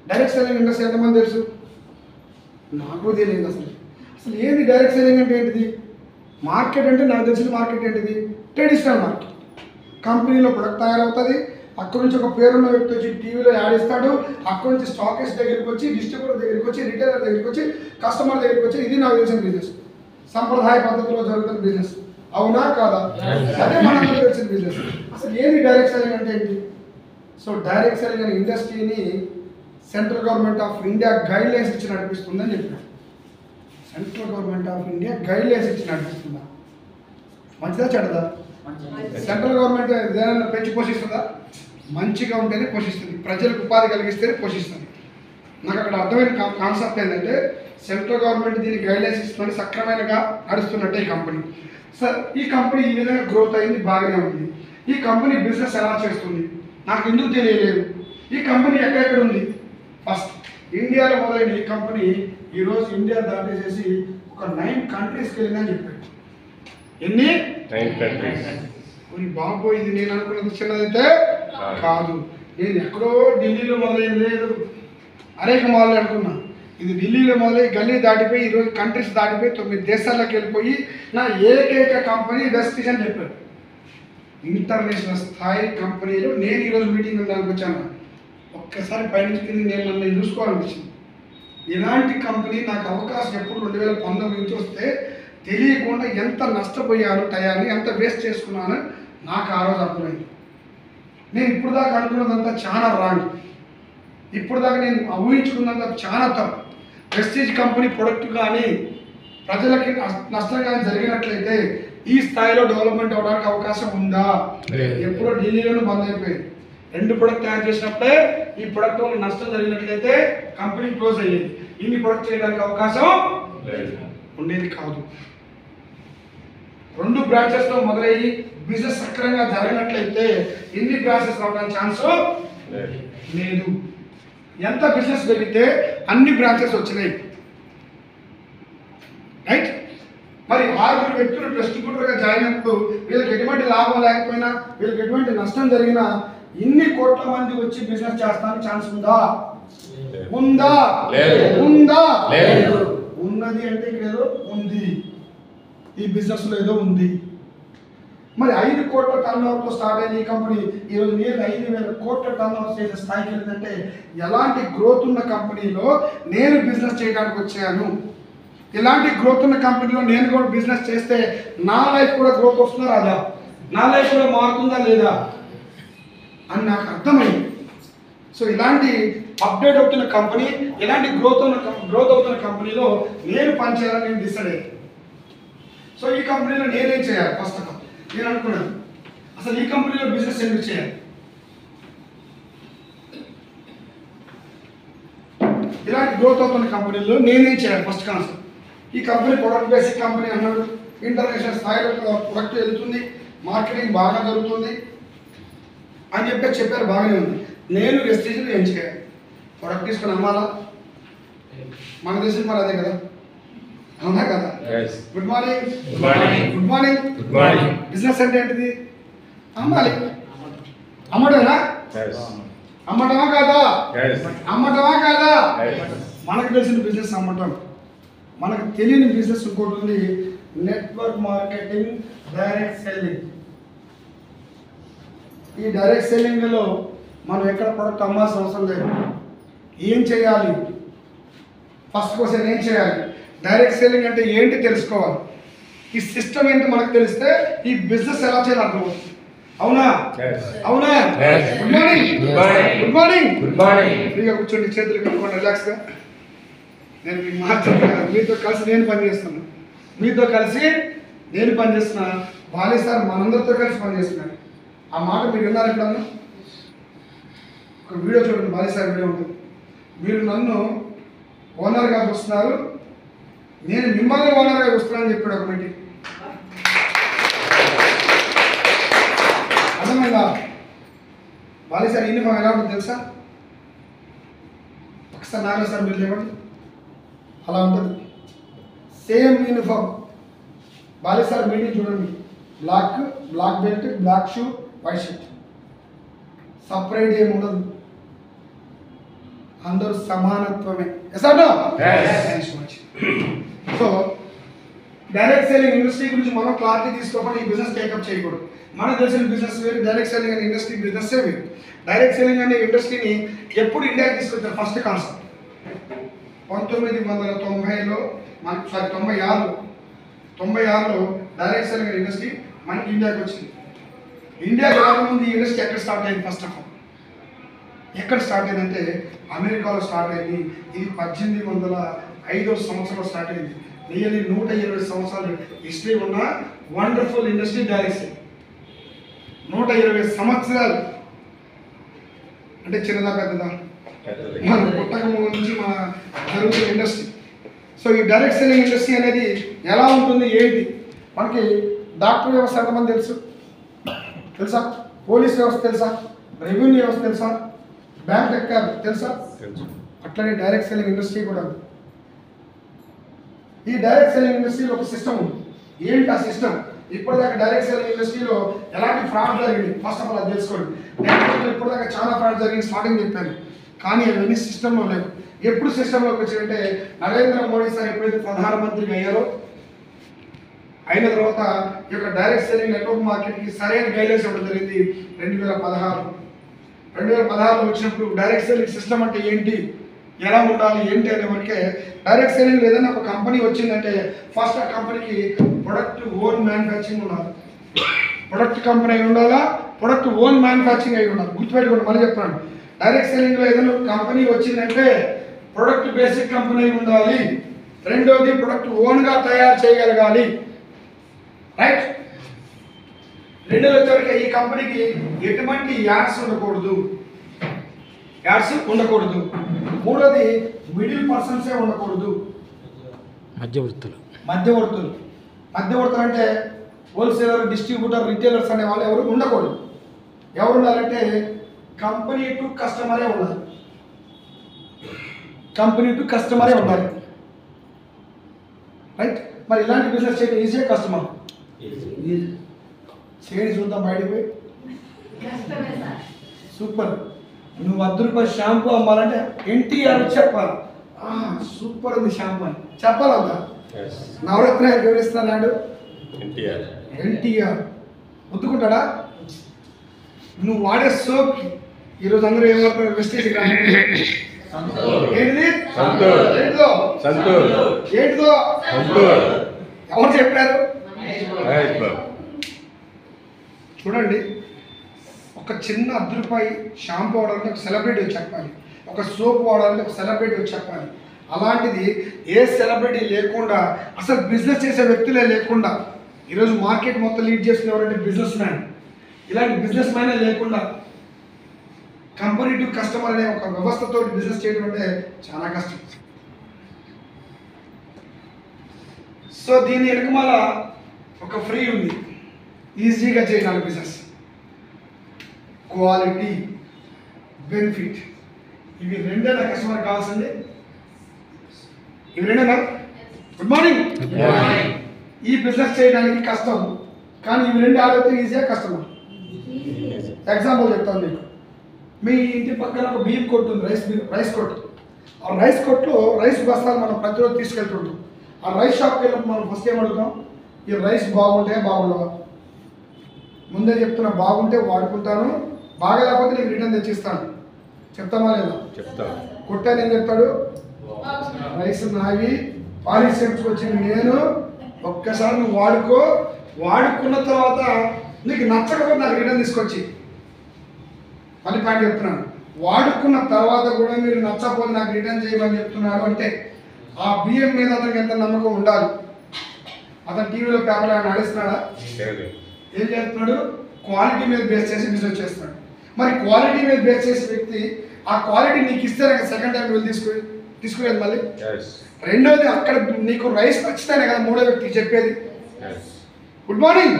డైరెక్ట్ సెల్లింగ్ ఇండస్ట్రీ ఎంతమంది తెలుసు? నాకు తెలియదు. అసలు ఏంది డైరెక్ట్ సెల్లింగ్ అంటే ఏంటిది? మార్కెట్ అంటే నాకు తెలిసిన మార్కెట్ ఏంటిది? Traditional market. కంపెనీలో ప్రొడక్ట్ తయారవుతుంది, అక్కడి నుంచి ఒక పేరున్న వ్యక్తి వచ్చి టీవీలో యాడ్ ఇస్తాడు, అక్కడి నుంచి స్టాకిస్ట్ దగ్గరికి వచ్చి, డిస్ట్రిబ్యూటర్ దగ్గరికి వచ్చి, రిటైలర్ దగ్గరికి వచ్చి, కస్టమర్ దగ్గరికి వచ్చి, ఇది నాకు తెలిసిన బిజినెస్. సంప్రదాయ పద్ధతిలో జరుగుతున్న బిజినెస్. అవునా కాదా? అదే మనకు తెలిసిన బిజినెస్. అసలు ఏంది డైరెక్ట్ సెల్లింగ్ అంటే ఏంటి? సో డైరెక్ట్ సెల్లింగ్ అనే ఇండస్ట్రీని central government of India guide lines ఇచ్చి నడిపిస్తుందని చెప్పారు. Central government of India guide lines ఇచ్చి నడిపిస్తుందా? మంచిదా చెడ్డదా? సెంట్రల్ గవర్నమెంట్ ఏదైనా పెంచి పోషిస్తుందా? మంచిగా ఉంటేనే పోషిస్తుంది, ప్రజలకు ఉపాధి కలిగిస్తేనే పోషిస్తుంది. నాకు అక్కడ అర్థమైన కాన్సెప్ట్ ఏంటంటే సెంట్రల్ గవర్నమెంట్ దీనికి గైడ్లైన్స్ ఇస్తుంది, సక్రమంగా నడుస్తున్నట్టే ఈ కంపెనీ. సార్ ఈ కంపెనీ ఈ విధంగా గ్రోత్ అయింది, బాగానే ఉంది. ఈ కంపెనీ బిజినెస్ ఎలా చేస్తుంది నాకు ఎందుకు తెలియలేదు? ఈ కంపెనీ ఎక్కడెక్కడ ఉంది? ఫస్ట్ ఇండియాలో మొదలైన ఈ కంపెనీ ఈరోజు ఇండియా దాటేసేసి ఒక 9 కంట్రీస్కి వెళ్ళిందని చెప్పాడు. ఎన్ని? 9 కంట్రీస్. బాబు ఇది నేను అనుకున్నది చిన్నదైతే కాదు. నేను ఎక్కడో ఢిల్లీలో మొదలైంది లేదు, అనేక మాల్లో అనుకున్నా. ఇది ఢిల్లీలో మొదలై గల్లీ దాటిపోయి ఈరోజు కంట్రీస్ దాటిపోయి 9 దేశాల్లోకి వెళ్ళిపోయి నా ఏకైక కంపెనీ వెస్టీజ్ అని చెప్పారు. ఇంటర్నేషనల్ స్థాయి కంపెనీలో నేను ఈరోజు మీటింగ్ వెళ్ళడానికి వచ్చాను. ఒక్క ఒక్కసారి పైనుంచి కింద నేను నన్ను చూసుకోవాలనిపించింది. ఇలాంటి కంపెనీ నాకు అవకాశం ఎప్పుడు 2019 నుంచి వస్తే తెలియకుండా ఎంత నష్టపోయాను, టయాన్ని ఎంత వేస్ట్ చేసుకున్నాను నాకు ఆ రోజు అర్థమైంది. నేను ఇప్పుడు దాకా అనుకున్నదంతా చాలా రాంగ్, ఇప్పుడు దాకా నేను ఊహించుకున్నంత చాలా తప్పు. ప్రెస్టీజ్ కంపెనీ ప్రొడక్ట్ కానీ ప్రజలకి నష్టం కానీ జరిగినట్లయితే ఈ స్థాయిలో డెవలప్మెంట్ అవ్వడానికి అవకాశం ఉందా? ఎప్పుడో ఢిల్లీలోనే బంద్ అయిపోయింది. 2 ప్రొడక్ట్ తయారు చేసినప్పుడే ఈ ప్రొడక్ట్ వల్ల నష్టం జరిగినట్లయితే కంపెనీ క్లోజ్ అయ్యేది. ఇన్ని ప్రొడక్ట్ చేయడానికి అవకాశం ఉండేది కాదు. 2 బ్రాంచెస్తో మొదలయ్యి బిజినెస్ సక్రమంగా జరిగినట్లయితే ఎన్ని బ్రాంచెస్ రావడానికి ఛాన్స్ లేదు. ఎంత బిజినెస్ పెరిగితే అన్ని బ్రాంచెస్ వచ్చినాయి, రైట్? మరి 6 వ్యక్తులు డిస్ట్రిబ్యూటర్గా జాయిన్ అయినప్పుడు వీళ్ళకి ఎటువంటి లాభం లేకపోయినా, వీళ్ళకి ఎటువంటి నష్టం జరిగినా ఇన్ని కోట్ల మంది వచ్చి బిజినెస్ చేస్తానికి ఛాన్స్ ఉందా? ఉందా? ఉందా? ఉన్నది అంటే ఇక్కడ ఏదో ఉంది, ఈ బిజినెస్లో ఏదో ఉంది. మరి 5 కోట్ల టర్న్ ఓవర్తో స్టార్ట్ అయిన ఈ కంపెనీ ఈరోజు నేను 5,000 కోట్ల టర్న్ ఓవర్ చేసే స్థాయికి వెళ్ళిందంటే ఎలాంటి గ్రోత్ ఉన్న కంపెనీలో నేను బిజినెస్ చేయడానికి వచ్చాను. ఇలాంటి గ్రోత్ ఉన్న కంపెనీలో నేను కూడా బిజినెస్ చేస్తే నా లైఫ్ కూడా గ్రోత్ వస్తుందా రాదా? నా లైఫ్ కూడా మారుతుందా లేదా అని నాకు అర్థమైంది. సో ఇలాంటి అప్డేట్ అవుతున్న కంపెనీ, ఇలాంటి గ్రోత్ అవుతున్న కంపెనీలో నేను పనిచేయాలని నేను డిసైడ్ అయ్యాను. సో ఈ కంపెనీలో నేనేం చేయాలి? ఫస్ట్ ఆఫ్ ఆల్ నేను అనుకున్నాను, అసలు ఈ కంపెనీలో బిజినెస్ ఎందుకు చేయాలి? ఇలాంటి గ్రోత్ అవుతున్న కంపెనీలో నేనేం చేయాలి? First concept. ఈ కంపెనీ ప్రొడక్ట్ బేసిక్ కంపెనీ అన్నాడు, ఇంటర్నేషనల్ స్థాయిలో ప్రొడక్ట్ వెళ్తుంది, మార్కెటింగ్ బాగా జరుగుతుంది అని చెప్పారు, బాగానే ఉంది. నేను వెస్టేజ్లో ఏం చేయాలి? ప్రొడక్ట్ తీసుకుని అమ్మాలా? మన దేశం మరి అదే కదా, అవునా కదా? Good morning. Good morning. Business అంటే ఏంటిది? అమ్మాలి. అమ్మడమా? అమ్మటమా కాదా? అమ్మటమా కాదా? మనకు తెలిసిన బిజినెస్ అమ్మటం. మనకు తెలియని బిజినెస్ ఇంకోటి ఉంది, నెట్వర్క్ మార్కెటింగ్, డైరెక్ట్ సెల్లింగ్. ఈ డైరెక్ట్ సెల్లింగ్లో మనం ఎక్కడ ప్రొడక్ట్ అమ్మాల్సిన అవసరం లేదు. ఏం చేయాలి? ఫస్ట్ క్వశ్చన్ ఏం చేయాలి? డైరెక్ట్ సెల్లింగ్ అంటే ఏంటి తెలుసుకోవాలి. ఈ సిస్టమ్ ఏంటి మనకు తెలిస్తే ఈ బిజినెస్ ఎలా చేయాలి అర్థమవుతుంది. అవునా? అవునా? Good morning. Good morning. Good morning. ఫ్రీగా కూర్చోండి, చేతులు కట్టుకోండి, రిలాక్స్గా. నేను మీకు మాట్లాడుతున్నాను, మీతో కలిసి నేను పనిచేస్తున్నాను. మీతో కలిసి నేను పనిచేస్తున్నా. బాలీ సార్ మనందరితో కలిసి పనిచేస్తున్నాను. ఆ మాట మీరు విన్నారు ఎప్పుడన్నా? ఒక వీడియో చూడండి, బాలీ సార్ వీడియో ఉంటుంది. మీరు నన్ను ఓనర్గా చూస్తున్నారు, నేను మిమ్మల్ని ఓనర్గా చూస్తున్నానని చెప్పాడు ఒక మీటింగ్. అర్థమైందా? బాలీ సార్ యూనిఫామ్ ఎలా ఉంటుంది తెలుసా? ఒకసారి నాగా సార్ మీరు లేవండి, అలా ఉంటుంది సేమ్ యూనిఫామ్. బాలీ సార్ మీటింగ్ చూడండి, black belt, black shoe, white shirt, separate ఏమి ఉండదు, అందరూ సమానత్వమే. సో డైరెక్ట్ సెల్లింగ్ ఇండస్ట్రీ గురించి మనం క్లారిటీ తీసుకోకుండా ఈ బిజినెస్ టేకప్ చేయకూడదు. మనకు తెలిసిన బిజినెస్ వేరు, డైరెక్ట్ సెల్లింగ్ అనే ఇండస్ట్రీ బిజినెస్ వేరు. డైరెక్ట్ సెల్లింగ్ అనే ఇండస్ట్రీని ఎప్పుడు ఇండియాకి తీసుకొచ్చారు? ఫస్ట్ కాన్సెప్ట్ 1990లో మనకి 96లో డైరెక్ట్ సెల్లింగ్ అనే ఇండస్ట్రీ మనకి ఇండియాకి వచ్చింది. ఇండియాకి రాకముందు ఈ ఇండస్ట్రీ ఎక్కడ స్టార్ట్ అయింది? ఫస్ట్ ఆఫ్ ఆల్ ఎక్కడ స్టార్ట్ అయిందంటే అమెరికాలో స్టార్ట్ అయింది. ఇది 1805వ సంవత్సరంలో స్టార్ట్ అయింది. నియర్లీ 120 సంవత్సరాలు హిస్టరీ ఉన్న వండర్ఫుల్ ఇండస్ట్రీ డైరెక్ట్ సెల్లింగ్. 120 సంవత్సరాలు అంటే చిన్నదా పెద్దదా? మన పుట్టకము నుంచి మన జరుగుతున్న ఇండస్ట్రీ. సో ఈ డైరెక్ట్ సెల్లింగ్ ఇండస్ట్రీ అనేది ఎలా ఉంటుంది ఏంటి? మనకి డాక్టర్ వ్యవస్థ ఎంతమంది తెలుసా? పోలీస్ వ్యవస్థ తెలుసా? రెవెన్యూ వ్యవస్థ తెలుసా? బ్యాంక్ ఎక్కారు తెలుసా? అట్లనే డైరెక్ట్ సెల్లింగ్ ఇండస్ట్రీ కూడా ఉంది. ఈ డైరెక్ట్ సెల్లింగ్ ఇండస్ట్రీలో ఒక సిస్టమ్ ఉంది. ఏంటి ఆ సిస్టమ్? ఇప్పటిదాకా డైరెక్ట్ సెల్లింగ్ ఇండస్ట్రీలో ఎలాంటి ఫ్రాడ్ జరిగింది ఫస్ట్ ఆఫ్ ఆల్ అది తెలుసుకోండి. నేను ఇప్పటిదాకా చాలా ఫ్రాడ్ జరిగింది స్టార్టింగ్ చెప్పాను, కానీ అవన్నీ సిస్టంలో లేవు. ఎప్పుడు సిస్టంలోకి వచ్చిందంటే నరేంద్ర మోడీ సార్ ఎప్పుడైతే ప్రధానమంత్రిగా అయ్యారో, అయిన తర్వాత ఈ యొక్క డైరెక్ట్ సెల్లింగ్ నెట్వర్క్ మార్కెట్కి సరైన గైడెన్స్ ఇవ్వడం జరిగింది 2016. 2016లో వచ్చినప్పుడు డైరెక్ట్ సెల్లింగ్ సిస్టమ్ అంటే ఏంటి, ఎలా ఉండాలి ఏంటి అనే వరకే. డైరెక్ట్ సెల్లింగ్ ఏదైనా ఒక కంపెనీ వచ్చిందంటే ఫస్ట్ ఆ కంపెనీకి ప్రొడక్ట్ ఓన్ మ్యానుఫ్యాక్చరింగ్ ఉండాలి. ప్రొడక్ట్ కంపెనీ అయి ఉండాలా, ప్రొడక్ట్ ఓన్ మ్యానుఫ్యాక్చరింగ్ అయి ఉండాలి. గుర్తుపెట్టుకోండి, మళ్ళీ చెప్తాను. డైరెక్ట్ సెల్లింగ్లో ఏదైనా కంపెనీ వచ్చిందంటే ప్రొడక్ట్ బేసిక్ కంపెనీ అయి ఉండాలి. రెండోది ప్రొడక్ట్ ఓన్గా తయారు చేయగలగాలి. రైట్. రెండోది వచ్చేవరకు ఈ కంపెనీకి ఎటువంటి యాడ్స్ ఉండకూడదు, మూడోది మిడిల్ పర్సన్సే ఉండకూడదు, మధ్యవర్తులు అంటే హోల్సేలర్, డిస్ట్రిబ్యూటర్, రిటైలర్స్ అనే వాళ్ళు ఎవరు ఉండకూడదు. ఎవరు ఉండాలంటే కంపెనీ టు కస్టమరే ఉండాలి. రైట్. మరి ఇలాంటి బిజినెస్ చేయడం ఈజీగా కష్టమా? చేయండి చూద్దాం బయటకు పోయి. సూపర్. నువ్వు 10 రూపాయలు షాంపూ అమ్మాలంటే ఎన్టీఆర్ చెప్పాలి, సూపర్ ఉంది షాంపూ అని చెప్పాలి. అవుతా నవరత్న వివరిస్తున్నాడు ఎన్టీఆర్ ఒత్తుకుంటాడా? నువ్వు వాడే సోప్కి ఈరోజు అందరూ ఏమంటారు, వెస్టేజ్ ఏంటిదో ఎవరు చెప్పారు? చూడండి, ఒక చిన్న 10 రూపాయి షాంపూ వాడాలంటే ఒక సెలబ్రిటీ వచ్చి చెప్పాలి, ఒక సోప్ వాడాలంటే ఒక సెలబ్రిటీ వచ్చి చెప్పాలి. అలాంటిది ఏ సెలబ్రిటీ లేకుండా, అసలు బిజినెస్ చేసే వ్యక్తులే లేకుండా ఈరోజు మార్కెట్ మొత్తం లీడ్ చేస్తున్న ఎవరంటే బిజినెస్ మ్యాన్. ఇలాంటి బిజినెస్ మ్యానే లేకుండా కంపెనీ టు కస్టమర్ అనే ఒక వ్యవస్థతో బిజినెస్ చేయడం అంటే చాలా కష్టం. సో దీని వెనకమాల ఒక ఫ్రీ ఉంది, ఈజీగా చేయడానికి బిజినెస్. క్వాలిటీ, బెనిఫిట్, ఇవి రెండేనా కస్టమర్ కావాల్సింది? ఇవి రెండేనా? Good morning. ఈ బిజినెస్ చేయడానికి కష్టం, కానీ ఇవి రెండు ఆలోచన ఈజీగా కస్టమర్. ఎగ్జాంపుల్ చెప్తాను మీకు. మీ ఇంటి పక్కన ఒక బియ్యం కొట్టు ఉంది, రైస్ కొట్టు. ఆ రైస్ కొట్టులో రైస్ బస్తాలు మనం ప్రతిరోజు తీసుకెళ్తుంటాం. ఆ రైస్ షాప్కి వెళ్ళినప్పుడు మనం ఫస్ట్ ఏమడుగుతాం, ఈ రైస్ బాగుంటే బాగుండవా? ముందే చెప్తున్నా, బాగుంటే వాడుకుంటాను, బాగలేకపోతే నీకు రిటర్న్ తెచ్చిస్తాను. చెప్తామా లేదా? చెప్తాను. కొట్టాను ఏం చెప్తాడు, రైస్ నావి, పాలిష్ చేయించుకొచ్చింది నేను, ఒక్కసారి నువ్వు వాడుకున్న తర్వాత నీకు నచ్చకపోతే నాకు రిటర్న్ తీసుకొచ్చి. మళ్ళీ పాయింట్ చెప్తున్నాను, వాడుకున్న తర్వాత కూడా మీరు నచ్చకపోతే నాకు రిటర్న్ చేయమని చెప్తున్నాడు అంటే ఆ బియ్యం మీద అతనికి ఎంత నమ్మకం ఉండాలి. అతను టీవీలో పేపర్లో నడుస్తున్నాడా? ఏం చేస్తున్నాడు? క్వాలిటీ మీద బేస్ చేసి బిజినెస్ చేస్తున్నాడు. మరి క్వాలిటీ మీద బేస్ చేసే వ్యక్తి ఆ క్వాలిటీ నీకు ఇస్తే సెకండ్ టైం వెళ్ళి తీసుకునేది మళ్ళీ. రెండోది, అక్కడ నీకు రైస్ నచ్చితేనే కదా మూడో వ్యక్తికి చెప్పేది. Good morning.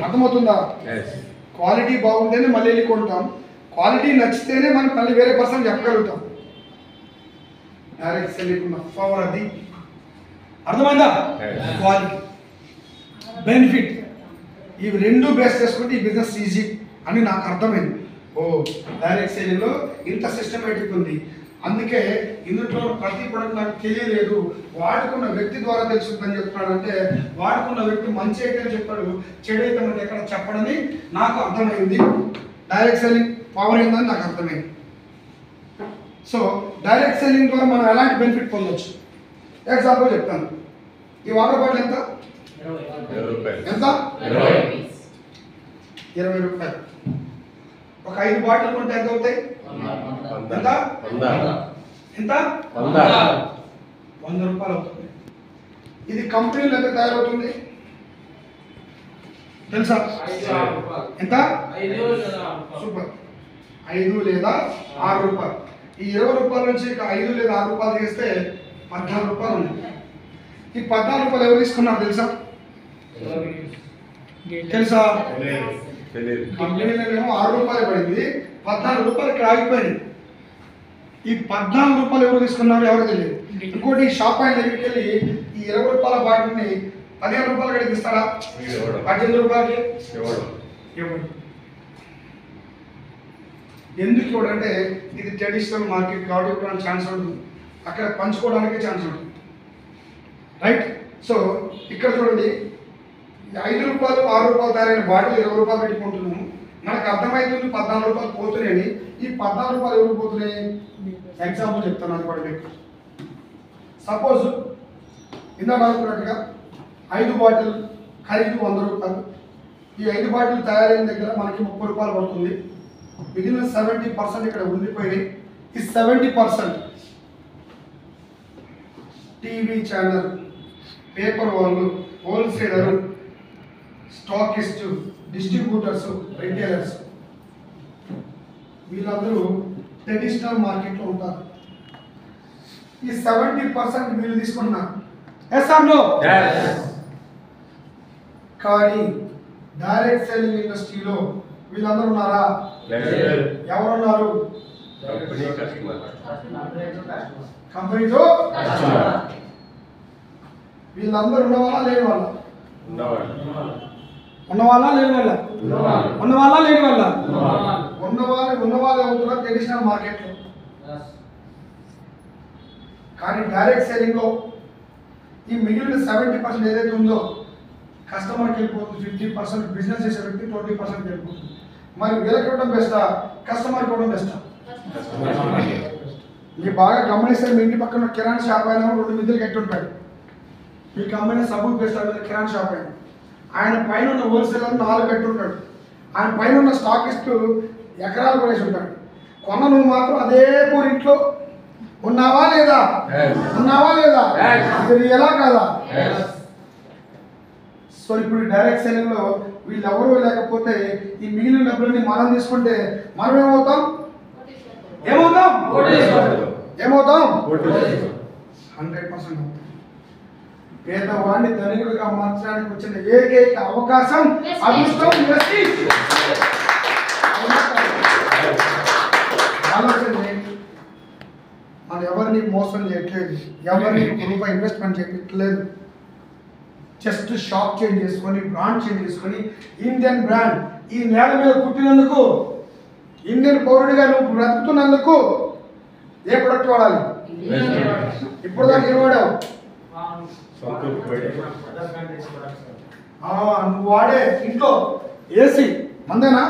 అర్థమవుతుందా? క్వాలిటీ బాగుంటేనే మళ్ళీ వెళ్ళి కొంటాం, క్వాలిటీ నచ్చితేనే మనం మళ్ళీ వేరే పర్సన్ చెప్పగలుగుతాం. డైరెక్ట్ సెల్లింగ్ ఉన్న పవర్ అది. అర్థమైందా? క్వాలిటీ, బెనిఫిట్, ఇవి రెండు బేస్ చేసుకుంటే ఈ బిజినెస్ ఈజీ అని నాకు అర్థమైంది. ఓ, డైరెక్ట్ సెల్లింగ్లో ఇంత సిస్టమేటిక్ ఉంది. అందుకే ఇందులో ప్రతి ప్రొడక్ట్ నాకు తెలియలేదు, వాడుకున్న వ్యక్తి ద్వారా తెలుసుకుందని చెప్తున్నాడు. అంటే వాడుకున్న వ్యక్తి మంచి అయితే చెప్పాడు, చెడు అయితే మనకి ఎక్కడ చెప్పడని నాకు అర్థమైంది. డైరెక్ట్ సెల్లింగ్ పవర్ ఏందని నాకు అర్థమైంది. సో డైరెక్ట్ సెల్లింగ్ ద్వారా మనం ఎలాంటి బెనిఫిట్ పొందవచ్చు? ఎగ్జాంపుల్ చెప్తాను. ఈ వాటర్ బాటిల్ ఎంత? 20 రూపాయలు. ఒక 5 బాటిల్ కొంటే ఎంత అవుతాయి? ఎంత? 100 రూపాయలు అవుతుంది. ఇది కంపెనీలో ఎంత తయారవుతుంది తెలుసా? ఎంత? సూపర్. 5 లేదా 6 రూపాయలు. ఈ 20 రూపాయల నుంచి 5 లేదా 6 రూపాయలు చేస్తే 14 రూపాయలు ఉంది. ఈ 14 రూపాయలు ఎవరు తీసుకున్నారు తెలుసా? కంపెనీలో 6 రూపాయలు పడింది, 14 రూపాయలు ఇక్కడ ఆగిపోయింది. ఈ 14 రూపాయలు ఎవరు తీసుకున్నారు ఎవరు తెలియదు. ఇంకోటి, షాప్ ఆయన దగ్గరికి వెళ్ళి ఈ 20 రూపాయల బాటిల్ని 15 రూపాయలు కడిగి ఇస్తారా? 18 రూపాయలకి ఇవ్వండి. ఎందుకు ఇవ్వడంటే ఇది ట్రెడిషనల్ మార్కెట్ కాబట్టి ఇవ్వడానికి ఛాన్స్ ఉంటుంది, అక్కడ పంచుకోవడానికి ఛాన్స్ ఉంటుంది. రైట్. సో ఇక్కడ చూడండి, 5 రూపాయలు 6 రూపాయలు తయారైన బాటిల్ 20 రూపాయలు పెట్టుకుంటున్నాము. మనకు అర్థమవుతుంది 14 రూపాయలు పోతున్నాయని. ఈ 14 రూపాయలు ఎవరు పోతున్నాయి? ఎగ్జాంపుల్ చెప్తాను, అది కూడా మీకు. సపోజ్ ఇందాక అనుకున్నట్టుగా 5 బాటిల్ ఖరీదు 100 రూపాయలు. ఈ 5 బాటిల్ తయారైన దగ్గర మనకి 30 రూపాయలు పడుతుంది. మిగిలిన 70% ఇక్కడ ఉండిపోయినాయి. ఈ 70% టీవీ ఛానల్, పేపర్ వాళ్ళు, హోల్సేలర్, స్టాకిస్ట్, డిస్ట్రిబ్యూటర్స్, రిటైలర్స్, వీళ్ళందరూ ట్రెడిషనల్ మార్కెట్లో ఉంటారు. ఈ 70% వీళ్ళు తీసుకుంటున్నారు. Yes or no? కానీ డైరెక్ట్ సెల్లింగ్ ఇండస్ట్రీలో వీళ్ళందరూ ఉన్నారా? ఎవరున్నారు? కంపెనీతో వీళ్ళందరూ ఉన్నవాళ్ళ లేని వాళ్ళ? ఉన్నవాళ్ళ లేని వాళ్ళ? ఉన్నవాళ్ళ లేని వాళ్ళ? ఉన్నవాళ్ళు అవుతున్నారు ట్రెడిషనల్ మార్కెట్లో. కానీ డైరెక్ట్ సెల్లింగ్లో ఈ మిగిలిన 70% ఏదైతే ఉందో కస్టమర్కి వెళ్ళిపోతుంది. 50% బిజినెస్ చేసే వ్యక్తి 20% వెళ్ళిపోతుంది. మరి వీళ్ళకి ఇవ్వడం బెస్టా, కస్టమర్కి ఇవ్వడం బెస్టా? మీరు బాగా గమనిస్తే మీ ఇంటి పక్కన కిరాణా షాప్ అయినా 2 మిద్దెలు కట్టుంటాడు. మీకు అమ్మైన సబ్బు బెస్ట్ కిరాణా షాప్ అయినా, ఆయన పైన ఉన్న హోల్సేలర్ 4 కట్టుంటాడు. ఆయన పైన ఉన్న స్టాకిస్ట్ ఎకరాలు కొనేసి ఉంటాడు. కొన్న నువ్వు మాత్రం అదే పూరింట్లో ఉన్నావా లేదా? ఉన్నావా లేదా? ఇది ఎలా కాదా? సో ఇప్పుడు డైరెక్ట్ సెల్లింగ్ లో వీళ్ళెవరూ లేకపోతే ఈ మిగిలిన డబ్బులని మనం తీసుకుంటే మనం ఏమవుతాం? 100% పేదవాడిని ధనికుడిగా మార్చడానికి వచ్చిన ఏకైక అవకాశం అదృష్టం. ఆలోచన మనం ఎవరిని మోసం చేయట్లేదు, ఎవరిని రూపాయి ఇన్వెస్ట్మెంట్ చేయట్లేదు. జస్ట్ షాప్ చేంజ్ చేసుకొని, బ్రాండ్ చేంజ్ చేసుకొని, ఇండియన్ బ్రాండ్ ఈ నేల మీద పుట్టినందుకు, ఇండియన్ పౌరుడిగా నువ్వు బ్రతుకుతున్నందుకు ఏ ప్రొడక్ట్ వాడాలి? ఇప్పుడు దాకా ఏం వాడావు? నువ్వు వాడే ఇంట్లో ఏసీ మందేనా?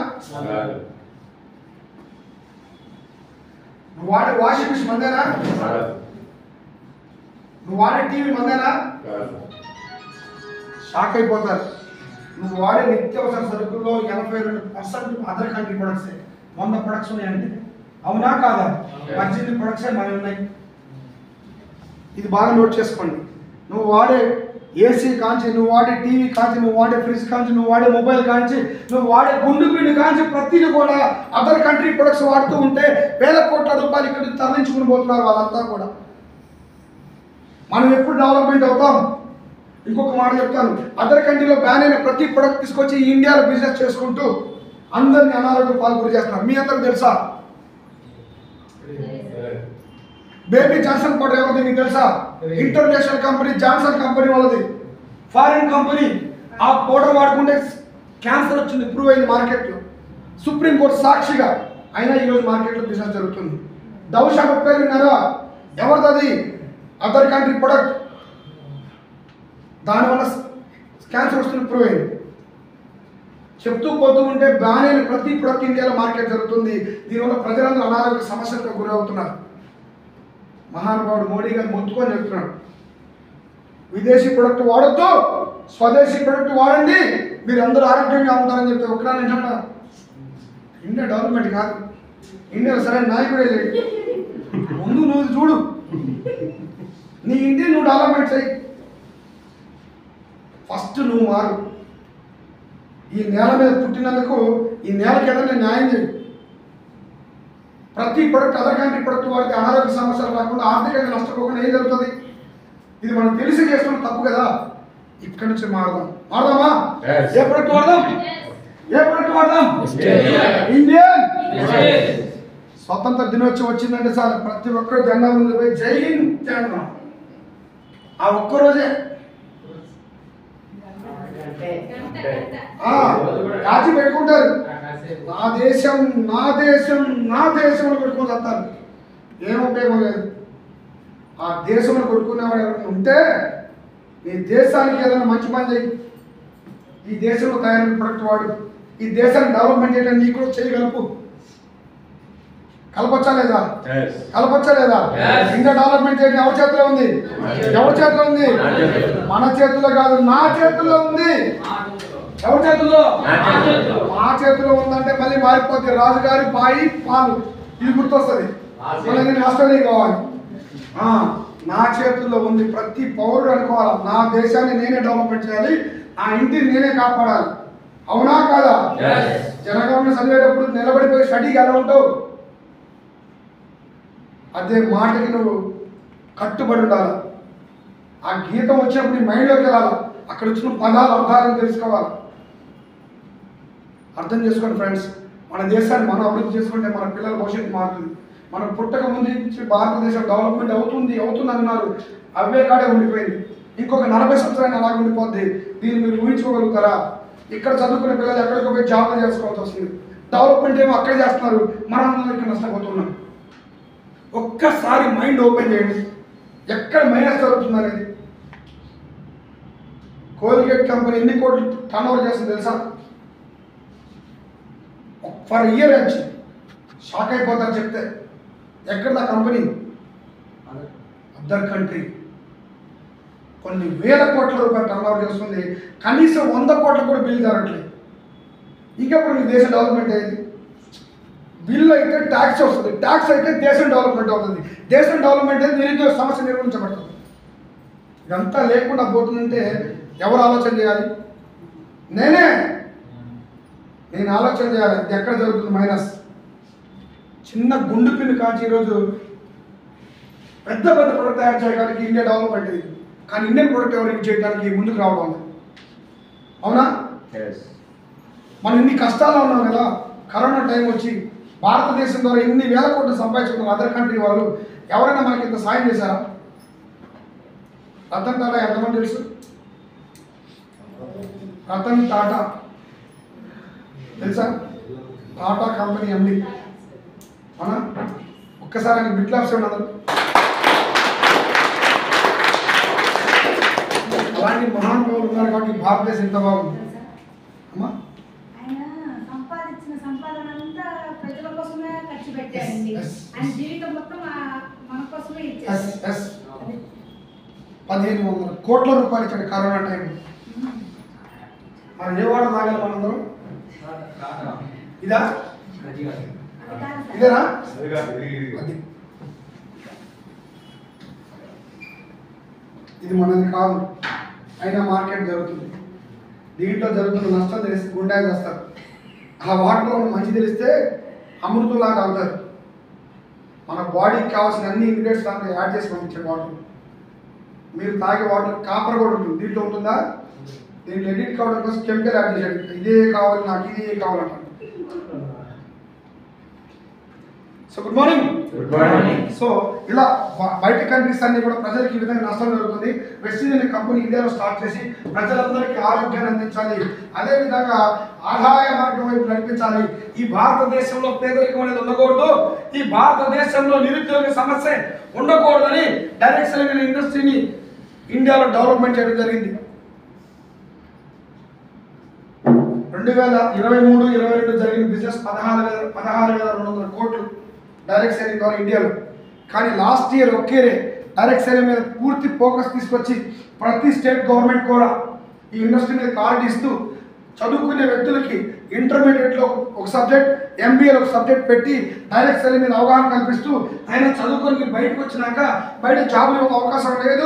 నువ్వు వాడే వాషింగ్ మిషన్ మందేనా? నువ్వు వాడే టీవీ మందేనా? షాక్ అయిపోతారు. నువ్వు వాడే నిత్యావసర సరుకుల్లో 82% అదర్ కంట్రీ ప్రొడక్ట్సే. 100 ప్రొడక్ట్స్ ఉన్నాయంటే అవునా కాదా? 18 ప్రొడక్ట్సే మనవి ఉన్నాయి. ఇది బాగా నోట్ చేసుకోండి. నువ్వు వాడే ఏసీ కాంచి, నువ్వు వాడే టీవీ కాంచి, నువ్వు వాడే ఫ్రిడ్జ్ కాంచి, నువ్వు వాడే మొబైల్ కాంచి, నువ్వు వాడే గుండు పిండి కాంచి ప్రతిదీ కూడా అదర్ కంట్రీ ప్రొడక్ట్స్ వాడుతూ ఉంటే వేల కోట్ల రూపాయలు ఇక్కడ తరలించుకుని పోతున్నారు వాళ్ళంతా కూడా. మనం ఎప్పుడు డెవలప్మెంట్ అవుతాం? ఇంకొక మాట చెప్తాను, అదర్ కంట్రీలో బ్యాన్ అయిన ప్రతి ప్రొడక్ట్ తీసుకొచ్చి ఇండియాలో బిజినెస్ చేసుకుంటూ అందరినీ అనారోగ్యం పాల్గొని చేస్తున్నారు. మీ అందరికి తెలుసా? బేబీ జాన్సన్ పౌడర్ ఎవరిది మీకు తెలుసా? ఇంటర్నేషనల్ కంపెనీ జాన్సన్ కంపెనీ వాళ్ళది, ఫారిన్ కంపెనీ. ఆ పౌడర్ వాడుకుంటే క్యాన్సర్ వచ్చింది, ప్రూవ్ అయింది మార్కెట్లో, సుప్రీంకోర్టు సాక్షిగా. అయినా ఈరోజు మార్కెట్లో బిజినెస్ జరుగుతుంది. డవ్ షాంపూ పేరు విన్నారా? ఎవరిది అది? Other country product. దానివల్ల క్యాన్సర్ వస్తుంది, ప్రూవ్ అయింది. చెప్తూ పోతూ ఉంటే బ్యాన్ అయిన ప్రతి ప్రొడక్ట్ ఇండియాలో మార్కెట్ జరుగుతుంది. దీనివల్ల ప్రజలందరూ అనారోగ్య సమస్యలకు గురవుతున్నారు. మహానుభావుడు మోడీ గారు మొత్తుకొని చెప్తున్నాడు, విదేశీ ప్రొడక్ట్ వాడొద్దు, స్వదేశీ ప్రొడక్ట్ వాడండి, మీరు అందరూ ఆరోగ్యంగా ఉంటారని చెప్తే ఒకరా నిజంగా ఇండియా డెవలప్మెంట్ కాదు. ఇండియాలో సరైన నాయకుడే లేదు. ముందు నువ్వు చూడు, నీ ఇండియా నువ్వు డెవలప్మెంట్ చేయి. ఫస్ట్ నువ్వు మారు. ఈ నేల మీద పుట్టినందుకు ఈ నేలకి ఏదైనా న్యాయం చేయి. ప్రతి ప్రొడక్ట్ అదర్ కంట్రీ ప్రొడక్ట్ వాడితే అనారోగ్య సమస్యలు రాకుండా, ఆర్థికంగా నష్టపోకుండా ఏం జరుగుతుంది? ఇది మనం తెలిసి చేస్తున్న తప్పు కదా. ఇక్కడి నుంచి మారదామా? ఏ ప్రొడక్ట్ వాడదాం? ఇండియన్. స్వతంత్ర దినోత్సవం వచ్చిందంటే చాలు ప్రతి ఒక్కరు జెండా ముందు పోయి జై హింద్ అంటున్నాం. ఆ ఒక్కరోజే రాజీ పెట్టుకుంటారు. నా దేశం నా దేశం నా దేశంలో పెట్టుకొని వస్తారు. ఏం ఉపయోగం లేదు. ఆ దేశంలో కొట్టుకునేవాడు ఎవరైనా ఉంటే నీ దేశానికి ఏదైనా మంచి పని చేయి. ఈ దేశంలో తయారైన ప్రొడక్ట్ వాడు. ఈ దేశాన్ని డెవలప్మెంట్ చేయడానికి నీకు కూడా చేయగలుపు. కలపచ్చా లేదా? కలపచ్చా లేదా? ఇండియా డెవలప్మెంట్ చేయడం ఎవరి చేతిలో ఉంది? ఎవరి చేతిలో ఉంది? మన చేతిలో కాదు, నా చేతిలో ఉంది. ఎవరి చేతుల్లో? మా చేతిలో ఉందంటే మళ్ళీ మారిపోతే రాజుగారి బాయి పాలు ఇది గుర్తొస్తుంది. మళ్ళీ నేను ఆస్ట్రేలియా కావాలి. నా చేతుల్లో ఉంది. ప్రతి పౌరుడు అనుకోవాలి, నా దేశాన్ని నేనే డెవలప్మెంట్ చేయాలి, నా ఇంటిని నేనే కాపాడాలి. అవునా కాదా? జనగణన చదివేటప్పుడు నిలబడిపోయి స్టడీకి ఎలా ఉంటావు? అదే మాటకి నువ్వు కట్టుబడి ఉండాలి. ఆ గీతం వచ్చినప్పుడు నీ మైండ్లోకి వెళ్ళాలి. అక్కడ వచ్చిన పదాలు అర్థాలను తెలుసుకోవాలి. అర్థం చేసుకోండి ఫ్రెండ్స్. మన దేశాన్ని మనం అభివృద్ధి చేసుకుంటే మన పిల్లల భవిష్యత్తు మారుతుంది. మనం పుట్టక ముందు నుంచి భారతదేశం డెవలప్మెంట్ అవుతుంది అన్నారు. అవే కాడే ఉండిపోయింది. ఇంకొక 40 సంవత్సరాలు అలాగే ఉండిపోద్ది. దీన్ని మీరు ఊహించుకోగలుగుతారా? ఇక్కడ చదువుకునే పిల్లలు ఎక్కడికి పోయి జాబ్లు చేసుకోవాల్సి వస్తుంది. డెవలప్మెంట్ ఏమో అక్కడే చేస్తున్నారు, మనం ఇక్కడ నష్టపోతున్నాం. ఒక్కసారి మైండ్ ఓపెన్ చేయండి, ఎక్కడ మైనస్ జరుగుతుంది అనేది. కోల్గేట్ కంపెనీ ఎన్ని కోట్లు టర్న్ ఓవర్ చేస్తుంది తెలుసా? ఫర్ ఇయర్ వచ్చి షాక్ అయిపోతారు చెప్తే. ఎక్కడ కంపెనీ? Other country. కొన్ని వేల కోట్ల రూపాయలు టర్న్ ఓవర్ చేస్తుంది. కనీసం 100 కోట్లు కూడా బిల్ జరగట్లేదు. ఇంకెప్పుడు మీ దేశం డెవలప్మెంట్ అయ్యేది? బిల్ అయితే ట్యాక్స్ వస్తుంది, ట్యాక్స్ అయితే దేశం డెవలప్మెంట్ అవుతుంది, దేశం డెవలప్మెంట్ అయితే నిరుద్యోగ సమస్య నిర్వహించబడుతుంది. ఇదంతా లేకుండా పోతుందంటే ఎవరు ఆలోచన చేయాలి? నేను ఆలోచన చేయాలి. ఇది ఎక్కడ జరుగుతుంది మైనస్? చిన్న గుండు పిన్ను కాచి ఈరోజు పెద్ద పెద్ద ప్రొడక్ట్ తయారు చేయడానికి ఇండియా డెవలప్మెంట్ అయింది. కానీ ఇండియన్ ప్రొడక్ట్ ఎవరికి చేయడానికి ముందుకు రావడం. అవునా? మనం ఇన్ని కష్టాల్లో ఉన్నాం కదా. కరోనా టైం వచ్చి భారతదేశం ద్వారా ఇన్ని వేల కోట్లు సంపాదించుకున్నారు అదర్ కంట్రీ వాళ్ళు. ఎవరైనా మనకి ఇంత సాయం చేశారా? రతన్ టాటా ఎంతమంది తెలుసు? రతన్ టాటా తెలుసా? Tata company MD. అవునా? ఒక్కసారి ఆయన బిట్లాప్స్ ఉండదు. అలాంటి మహానుభావులు ఉన్నారు కాబట్టి భారతదేశం ఇంత బాగుంది. అమ్మా ప్రజల కోసమే ఖర్చు పెట్టారండి. ఆయన జీవితం మొత్తం మన కోసమే ఇచ్చారు. 1500 కోట్ల రూపాయలు ఇచ్చాడు కరోనా టైం. మరి ఏ వాడ తాగాలి మనందరం? ఇదా? ఇదేనా? ఇది మనది కాదు. అయినా మార్కెట్ జరుగుతుంది. దీంట్లో జరుగుతున్న నష్టం తెలిసి గుండెలు వస్తారు. ఆ వాటర్లో మంచి తెలిస్తే అమృతంలాగా అవుతారు. మన బాడీకి కావాల్సిన అన్ని ఇంగ్రీడియంట్స్ దాంట్లో యాడ్ చేసి పంపించే వాటర్. మీరు తాగే వాటర్ కాపర్ కూడా ఉంటుంది. దీంట్లో ఉంటుందా? దీంట్లో ఎడిట్ కావడం కోసం కెమికల్ యాడ్ చేశాడు. ఇదే కావాలి నాకు, ఇదే కావాలంటారు. So good morning. సో ఇలా బయట కంట్రీస్ అన్ని కూడా ప్రజలకి ఈ విధంగా నష్టం జరుగుతుంది. వెస్ట్ ఇండియన్ కంపెనీ ఇండియాలో స్టార్ట్ చేసి ప్రజలందరికీ ఆరోగ్యాన్ని అందించాలి, అదేవిధంగా ఆదాయ మార్గం వైపు నడిపించాలి. ఈ భారతదేశంలో పేదరికం అనేది ఉండకూడదు, ఈ భారతదేశంలో నిరుద్యోగ సమస్య ఉండకూడదని డైరెక్ట్ సెల్లింగ్ ఇండస్ట్రీని ఇండియాలో డెవలప్మెంట్ చేయడం జరిగింది. 2023-22 జరిగిన బిజినెస్ 16,200 కోట్లు డైరెక్ట్ సెల్లింగ్ ద్వారా ఇండియాలో. కానీ లాస్ట్ ఇయర్ ఒకేరే డైరెక్ట్ సెల్లింగ్ మీద పూర్తి ఫోకస్ తీసుకొచ్చి ప్రతి స్టేట్ గవర్నమెంట్ కూడా ఈ ఇండస్ట్రీ మీద కార్డు ఇస్తూ చదువుకునే వ్యక్తులకి ఇంటర్మీడియట్లో ఒక సబ్జెక్ట్, ఎంబీఏలో ఒక సబ్జెక్ట్ పెట్టి డైరెక్ట్ సెల్లింగ్ మీద అవగాహన కల్పిస్తూ ఆయన చదువుకొని బయటకు వచ్చినాక బయట జాబులు అవకాశం లేదు.